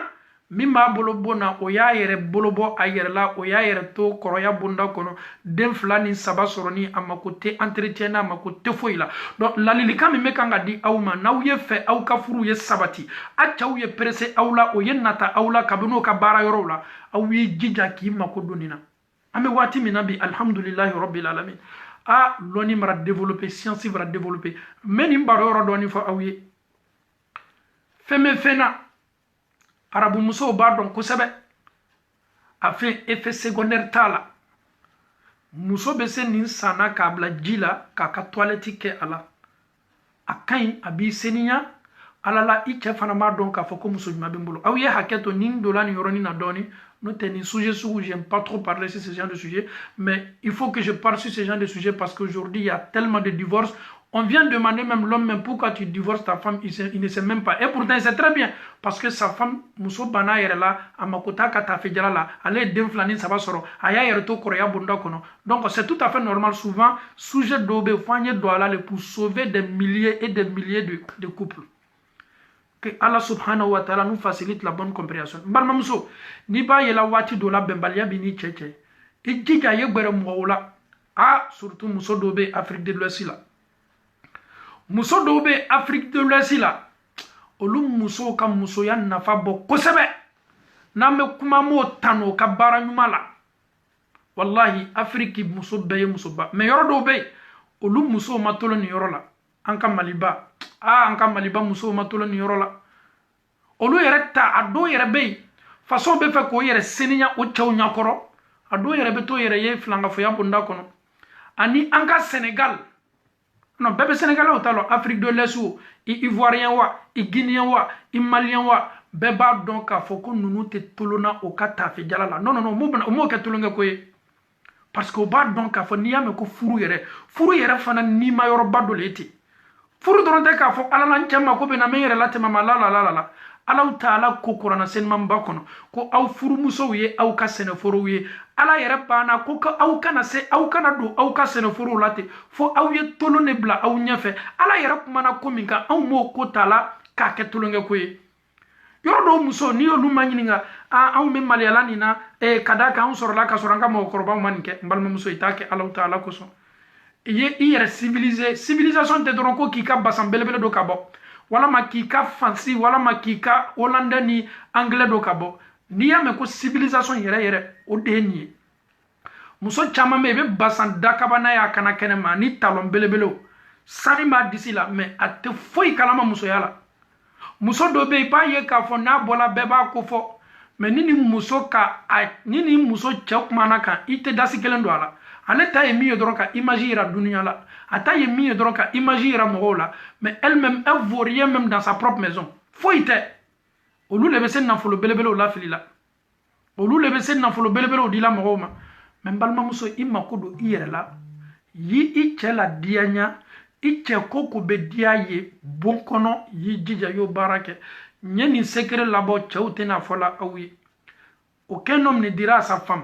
Min b'a bolo bon na o y'a yɛrɛ bolo bɔ a yɛrɛ la, o y'a yɛrɛ to kɔrɔya bonda kɔnɔ, den 2 ni 3 sɔrɔ ni a mako tɛ entretien na, a mako tɛ foyi la. Donc ladilikan min bɛ kan ka di aw ma, n'aw ye fɛ aw ka furu ye sabati, a cɛw ye pressé aw la, o ye nata aw la kabini o ka baara yɔrɔw la, aw ye jija k'i mako don nin na. An bɛ waati min na bi alhamdulilahi rabbil alamin. Lɔnni mara développer, science mara développer. Mais nin baro yɔrɔ dɔɔni fɔ aw ye. Fɛn bɛ fɛn na arabu musow b'a dɔn kosɛbɛ, a fɛn effet secondaire t'a la. Muso bɛ se nin san na k'a bila ji la k'a ka toilette kɛ a la. A ka ɲi, a b'i seniya, ala la i cɛ fana b'a dɔn k'a fɔ ko muso ɲuman bɛ n bolo. Aw ye hakɛ to nin donna nin yɔrɔnin na dɔɔni. N'o tɛ nin sujet sugu, j'aime pas trop parler sur ce genre de sujet, mais il faut que je parle sur ce genre de sujet parce qu'aujourd'hui il y a tellement de divorces. On vient demander même l'homme, même pourquoi tu divorces ta femme, il ne sait même pas. Et pourtant c'est très bien, parce que sa femme, muso bana yɛrɛ la, a mako t'a ka tafe jala la, ale ye den 2 ni 3 sɔrɔ, a y'a yɛrɛ to kɔrɔya bonda kɔnɔ. Donc c'est tout à fait normal. Souvent, sujet dɔw bɛ fɔ an ye don a la pour sauver des milliers et des milliers de couples. Que Allah subhanahu wa ta'ala nous facilite la bonne compréhension. Balimamuso, n'i b'a ye la waati dɔ la bɛnbaliya b'i ni cɛ cɛ, i jija ye gbɛrɛ mɔgɔw la. Surtout muso dɔw bɛ Afrique de l'Ouest la. Muso dɔw bɛ Afrique de l'Ouest la, olu musow ka musoya nafa bɔ kosɛbɛ. N'an bɛ kuma m'o tano ka baara ɲuman la. Wallahi Afrique muso bɛɛ ye musoba, mais yɔrɔ dɔw bɛ yen olu musow ma tolo nin yɔrɔ la. An ka Maliba, an ka Maliba musow ma tolo nin yɔrɔ la. Olu yɛrɛ ta, a dɔw yɛrɛ bɛ yen façon bɛ fɛ k'o yɛrɛ seniya o cɛw ɲɛkɔrɔ, a dɔw yɛrɛ bɛ t'o yɛrɛ ye filankafoya bonda kɔnɔ. Ani an ka Sénégal, non bɛɛ bɛ Sénégalais ta lɔ, Afrique de l'Est o, i Ivoirien wa, i Guinéen wa, i Malien wa, bɛɛ b'a dɔn k'a fɔ ko ninnu tɛ tolona o ka tafe jala la. Non, o m'o kɛ tulonkɛ ko ye. Parce que o b'a dɔn k'a fɔ n'i y'a mɛn ko furu yɛrɛ fana n'i ma yɔrɔba dɔ le ten. Furu dɔrɔn tɛ k'a fɔ ala la n cɛ ma ko bɛ na n yɛrɛ latɛmɛ ma la. Alaw ta'ala ko kuranna senimanba kɔnɔ ko aw furumusow ye aw ka sɛnɛforow ye. Ala yɛrɛ banna ko aw kana don aw ka sɛnɛforow la ten fo aw ye tolon de bila aw ɲɛfɛ. Ala yɛrɛ kumana ko min kan anw m'o ko t'a la k'a kɛ tulonkɛ ko ye. Yɔrɔ dɔw muso n'i y'olu ma ɲininka anw bɛ maliyala nin na ka d'a kan anw sɔrɔla ka sɔrɔ an ka mɔgɔkɔrɔbaw ma nin kɛ. N balimamuso i t'a kɛ Alaw ta'ala kosɔn. I yɛrɛ civiliser, civilisation tɛ dɔrɔn ko k'i ka basan belebele do ka bɔ, walama k'i ka fansi, walama k'i ka hollandais ni anglais do ka bɔ. N'i y'a mɛn ko civilisation yɛrɛ o de ye nin ye. Muso caman bɛ yen i bɛ basan dakaba n'a y'a kana kɛnɛ ma ni talon belebelew, sani b'a disi la, mais a tɛ foyi kalama musoya la. Muso dɔ bɛ yen i b'a ye k'a fɔ n'a bɔla bɛɛ b'a ko fɔ, mais ni ni muso cɛ kumana kan i tɛ dasi kelen don a la. Ale ta ye min ye dɔrɔn ka image yira dunuya la, a ta ye min ye dɔrɔn ka image yira mɔgɔw la, mais elle-même elle vaut rien même dans sa propre maison. Foyi tɛ. Olu le bɛ se nafolo belebelew la fili la, olu le bɛ se nafolo belebelew di la mɔgɔw ma. Mais n balimamuso i mako don i yɛrɛ la, yi i cɛ la diya ɲa, i cɛ ko ko bɛ diya ye bon kɔnɔ, y'i jija y'o baara kɛ. N ye nin secret labɔ cɛw tɛna fɔ la aw ye. Aucun homme ne dira à sa femme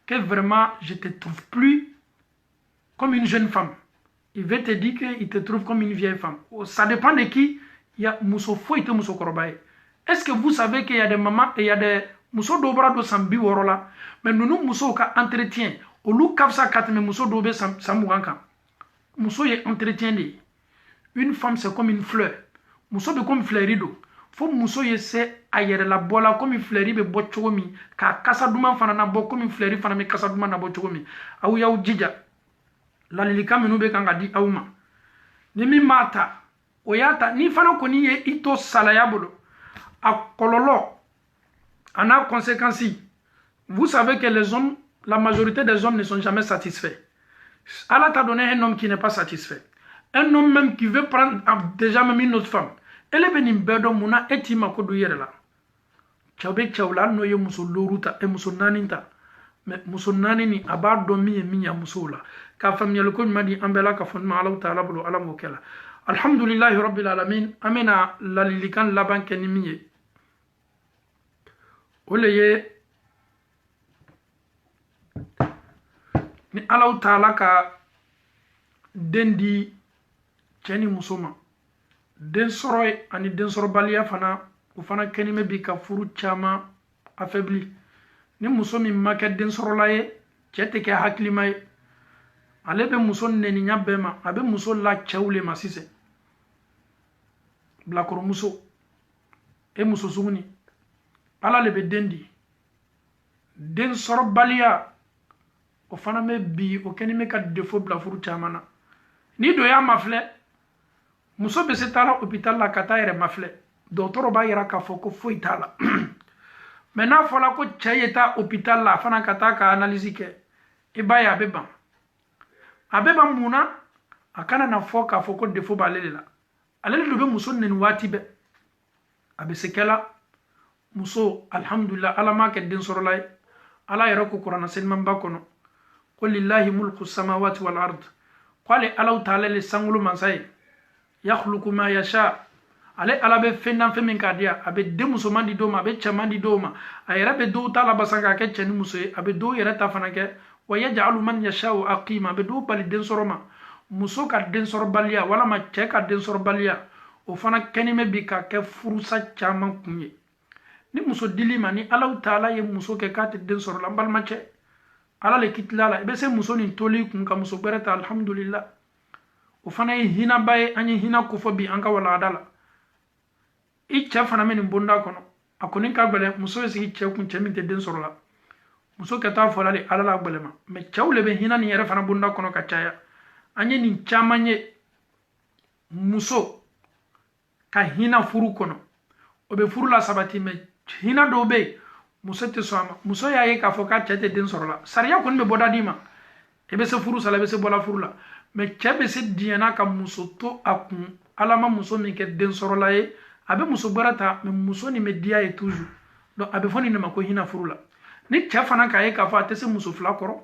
que vraiment je te trouve plus comme une jeune femme. Il veut te dire qu'il te trouve comme une vieille femme. Ça dépend de qui. Il y a muso foyi te muso korobaye. Est-ce que vous savez qu'il y a des mamans et il y a des muso dobra do sambi worola, mais nous muso ka entretien. Olu kafsa katme muso dobe samuganka. Muso ye entretien de. Une femme c'est comme une fleur. Muso be comme fleurido. Faut muso ye se ayere la bola comme fleuri be bo chogo mi ka kasa duma fana na bo comme fleuri fana me kasa duma na bo chogo mi awu yaw jija la lilika menu be kanga di awma ni mi mata o yata ni fana ko ni ye ito salaya bolo a kololo ana conséquence Vous savez que les hommes, la majorité des hommes ne sont jamais satisfaits. Allah t'a donné un homme qui n'est pas satisfait. Un homme même qui veut prendre déjà même une autre femme. Elle est venue bedo muna etima ko du yere la. Chawbe chawla no ye muso loruta e muso naninta. Mais muso nanini aba do mi e minya muso la. Ka famiyal ko madi ambela ka fon ma Allah taala bulu ala mo kala. Alhamdulillah rabbil alamin. Amena lalilikan laban ken miye. Oleye ni Allah taala ka dendi cheni musoma den soroy ani den soro baliya fana u fana kenime bi ka furu chama affaibli ni musomi make den soro laye chete ke haklima ye ale be muso neni nyabema abe muso la chawle masise blakoro muso e muso suguni ala le be dendi den soro baliya o fana me bi o kenime ka defo bla furu chama na ni do ya mafle muso be se tala hôpital la kata yere mafle docteur ba yira ka foko foi tala mena fola ko chayeta hôpital la fana kata ka analyse ke e ba ya beba abeba muna akana na foka foko defo ba lelela alele do be muso nen wati be abe sekela muso alhamdulillah ala ma ke den soro lay ala yira ko qur'an sen man bakono qul lillahi mulku samawati wal ard qale ala taala le sangulu mansay yakhluqu ma yasha ale ala be fenna fe min kadia abe de muso mandi doma abe chamandi doma ayra be do tala basanga ke cheni muso abe do yera ta fanake wa yaj'alu man yasha aqima be do bali den soroma muso ka den sor balia wala ma che ka den sor balia o fana kenime bi ka ke furusa chama kunye ni muso dilima ni ala taala ye muso ke ka te den sor la mbal ma che ala le kitlala be se muso ni toli kun ka muso bereta alhamdulillah o fana yi hina baye anyi hina kufo bi anka wala adala i che fana men bonda kono akoni ka gbele muso sigi che kun che min te den sorola muso ke ta fola le ala gbele ma me chawle be hina ni yere fana bonda kono ka chaya anyi ni chamanye muso ka hina furu kono o be furu la sabati me hina do be muso te soama muso ya ye ka fo ka che te den sorola sariya kun be boda dima e be se furu sala be se bola furu la mais chebe se diana ka muso to akun alama muso mi ke den sorola ye abe muso barata mais muso ni me dia e toujours donc abe foni ne mako hina furula ni cha fana ka ye ka fa tese muso fla koro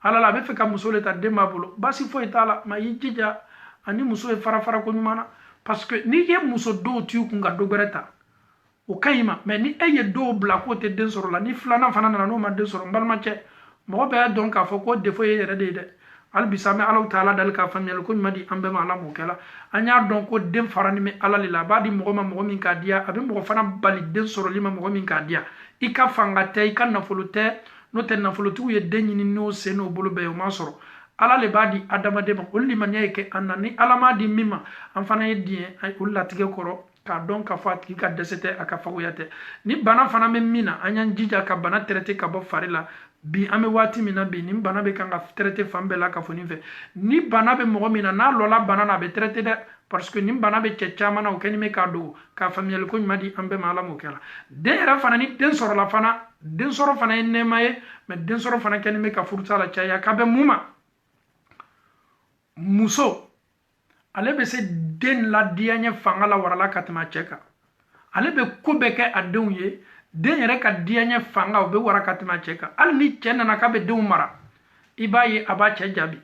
ala la be fe ka muso le ta de mabulo basi fo itala ma yijija ani muso e fara fara ko nyumana parce que ni ye muso do tiu kunga do bereta o kayima mais ni eye do bla ko te den sorola ni flana fana na no ma den soro mbalma che mo be donc ka fo ko defo ye rede de albisame Allah taala dal ka famiyal ko madi ambe ma ala mo kala anya don ko dem farani me ala lila badi mo min ka dia abe mo fana bali den soro lima mo min ka dia ika fanga te ika na folute no ten na folutu ye denyi ni no se no bolo be o ma soro ala le badi adama de ko lima nyai ke anani ala ma di mima am fana ye die ay ulla tige koro ka don ka fati ka desete aka faguyate ni bana fana me mina anya jija ka bana traité ka bo farila bi ame wati mina bi ni bana be kanga traité fambe la ka foni fe ni bana be mo mina na lola bana na be traité de parce que ni bana be chama na o keni me ka do ka famille ko madi ambe mala mo kala de ra fana ni den soro la fana den soro fana ne maye mais den soro fana keni me ka furta la chaya ka be muma muso ale be se den la dianye fanga la warala katma cheka ale be ko be ke adun ye den yere ka dianye fanga o be wara katma cheka al ni chena na ka be dum mara ibaye aba che jabi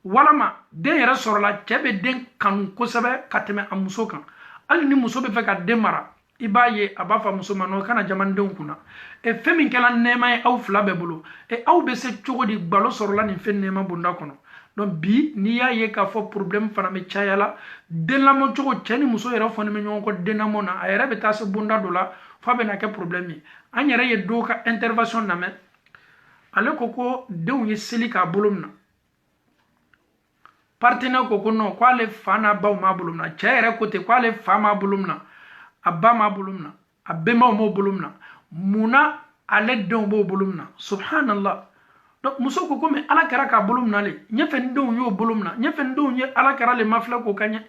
wala ma den yere soro la chebe den kan ko sebe katme amuso kan al ni muso be fe ka den mara ibaye aba fa muso mano kana jaman den kuna e femi kala nema e aw fla be bolo e aw be se chogodi gbalo soro la ni fe nema bunda kono donc bi ni ya ye ka fo problème fana me chayala den la mo chogo cheni muso yera fo ne me nyonko denamo na ayera be tasse bunda dola fa be na ke problème ni anyere ye do ka intervention na me ale koko dew ye seli ka bolomna partenaire koko no kwale fana baw ma bolomna chayere kote kwale fama bolomna abba ma bolomna abbe ma mo bolomna muna ale dew bo bolomna subhanallah donc muso ko me ala kara ka bolum na le nyefen do yo bolum na nyefen do nye ala kara le mafla ko kanye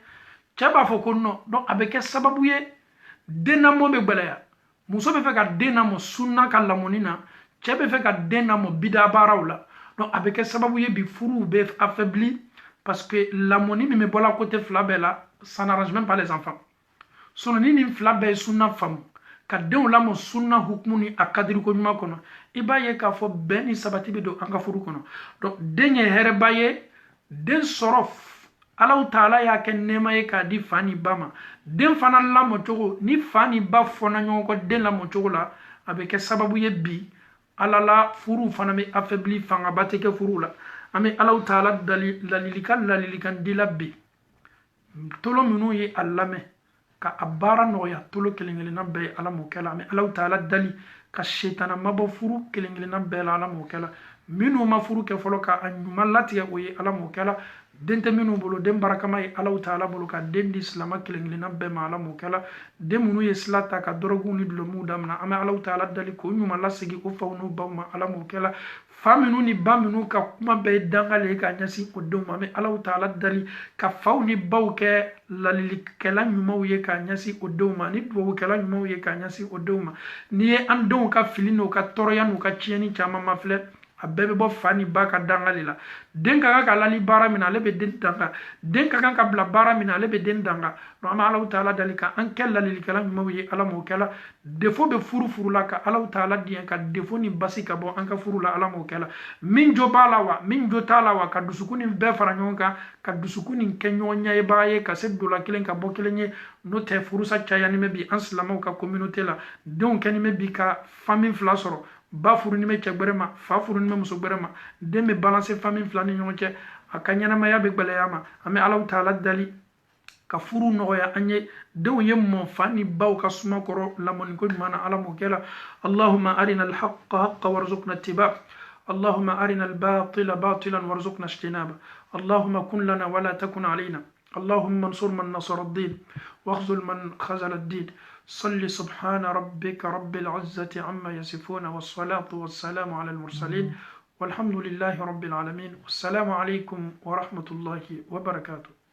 chaba fo ko no donc avec sababu ye denamo be gbelaya muso be fe ka denamo sunna ka lamonina cɛ bɛ fɛ ka den lamɔ bida baaraw la donc a bɛ kɛ sababu ye bi furuw bɛ affaibli parce que lamɔni min bɛ bɔla côté fila bɛɛ la ça n'arrange même pas les enfants sinon ni nin fila bɛɛ ye sunna faamu ka denw lamɔ sunna hukumu ni a kadiriko ɲuman kɔnɔ i b'a ye k'a fɔ bɛn ni sabati bɛ don an ka furu kɔnɔ donc den ye hɛrɛba ye den sɔrɔ Allahu Taala y'a kɛ nɛɛma ye k'a di fa ni ba ma den fana lamɔ cogo ni fa ni ba fɔnna ɲɔgɔn kɔ den lamɔ cogo la a bɛ kɛ sababu ye bi ala la furu fana bɛ affaibli fangaba tɛ kɛ furu la an bɛ Allahu Taala ladilikan dila bi tolo minnu ye a lamɛn ka a baara nɔgɔya tolo kelen kelenna bɛɛ ye ala m'o kɛ la an bɛ Allahu Taala dali ka setana mabɔ furu kelen kelenna bɛɛ la ala m'o kɛ la minnu ma furu kɛ fɔlɔ ka a ɲuman latigɛ o ye ala m'o kɛ la den tɛ minnu bolo den barakama ye Allahu Taala bolo ka den di silama kelen kelenna bɛɛ ma ala m'o kɛ la den minnu ye sila ta ka dɔrɔguw ni dulɔmuw daminɛ an bɛ Allahu Taala dali k'o ɲuman lasegin o faw n'u baw ma ala m'o kɛ la fa minnu ni ba minnu ka kuma bɛɛ ye dangale ye ka ɲɛsin o denw ma an bɛ Allahu Taala dali ka faw ni baw kɛ lalilikɛla ɲumanw ye ka ɲɛsin o denw ma ni dugawukɛla ɲumanw ye ka ɲɛsin o denw ma n'i ye an denw ka fili n'u ka tɔɔrɔya n'u ka tiɲɛni caman ma filɛ a bɛɛ bɛ bɔ fa ni ba ka dangale la den ka kan ka lali baara min na ale bɛ den danga den ka kan ka bila baara min na ale bɛ den danga donc an bɛ Allahu Taala dali ka an kɛ lalilikɛla ɲumanw ye ala m'o kɛ la défaut bɛ furu la ka Allahu Taala diɲɛ ka défaut ni basi ka bɔ an ka furu la ala m'o kɛ la min jo b'a la wa min jo t'a la wa ka dusukun nin bɛɛ fara ɲɔgɔn kan ka dusukun nin kɛ ɲɔgɔn ɲɛbaga ye ka se dola kelen ka bɔ kelen ye n'o tɛ furusa cayani bɛ bi an silamɛw ka communauté la denw kɛni bɛ bi ka famille fila sɔrɔ ba furu ni bɛ cɛ gbɛrɛ ma fa furu ni bɛ muso gbɛrɛ ma den bɛ balance famille fila ni ɲɔgɔn cɛ a ka ɲɛnamaya bɛ gbɛlɛya ma an bɛ Allahu Taala dali ka furu nɔgɔya an ye denw ye mɔ fa ni baw ka suma kɔrɔ lamɔni ko ɲuman na ala m'o kɛ la Allahumma arina al-haqqa haqqan warzuqna ittiba اللهم أرنا الباطل باطلا وارزقنا اجتنابه اللهم كن لنا ولا تكن علينا اللهم انصر من نصر الدين واخذل من خذل الدين صل سبحان ربك رب العزة عما يصفون والصلاة والسلام على المرسلين والحمد لله رب العالمين والسلام عليكم ورحمة الله وبركاته.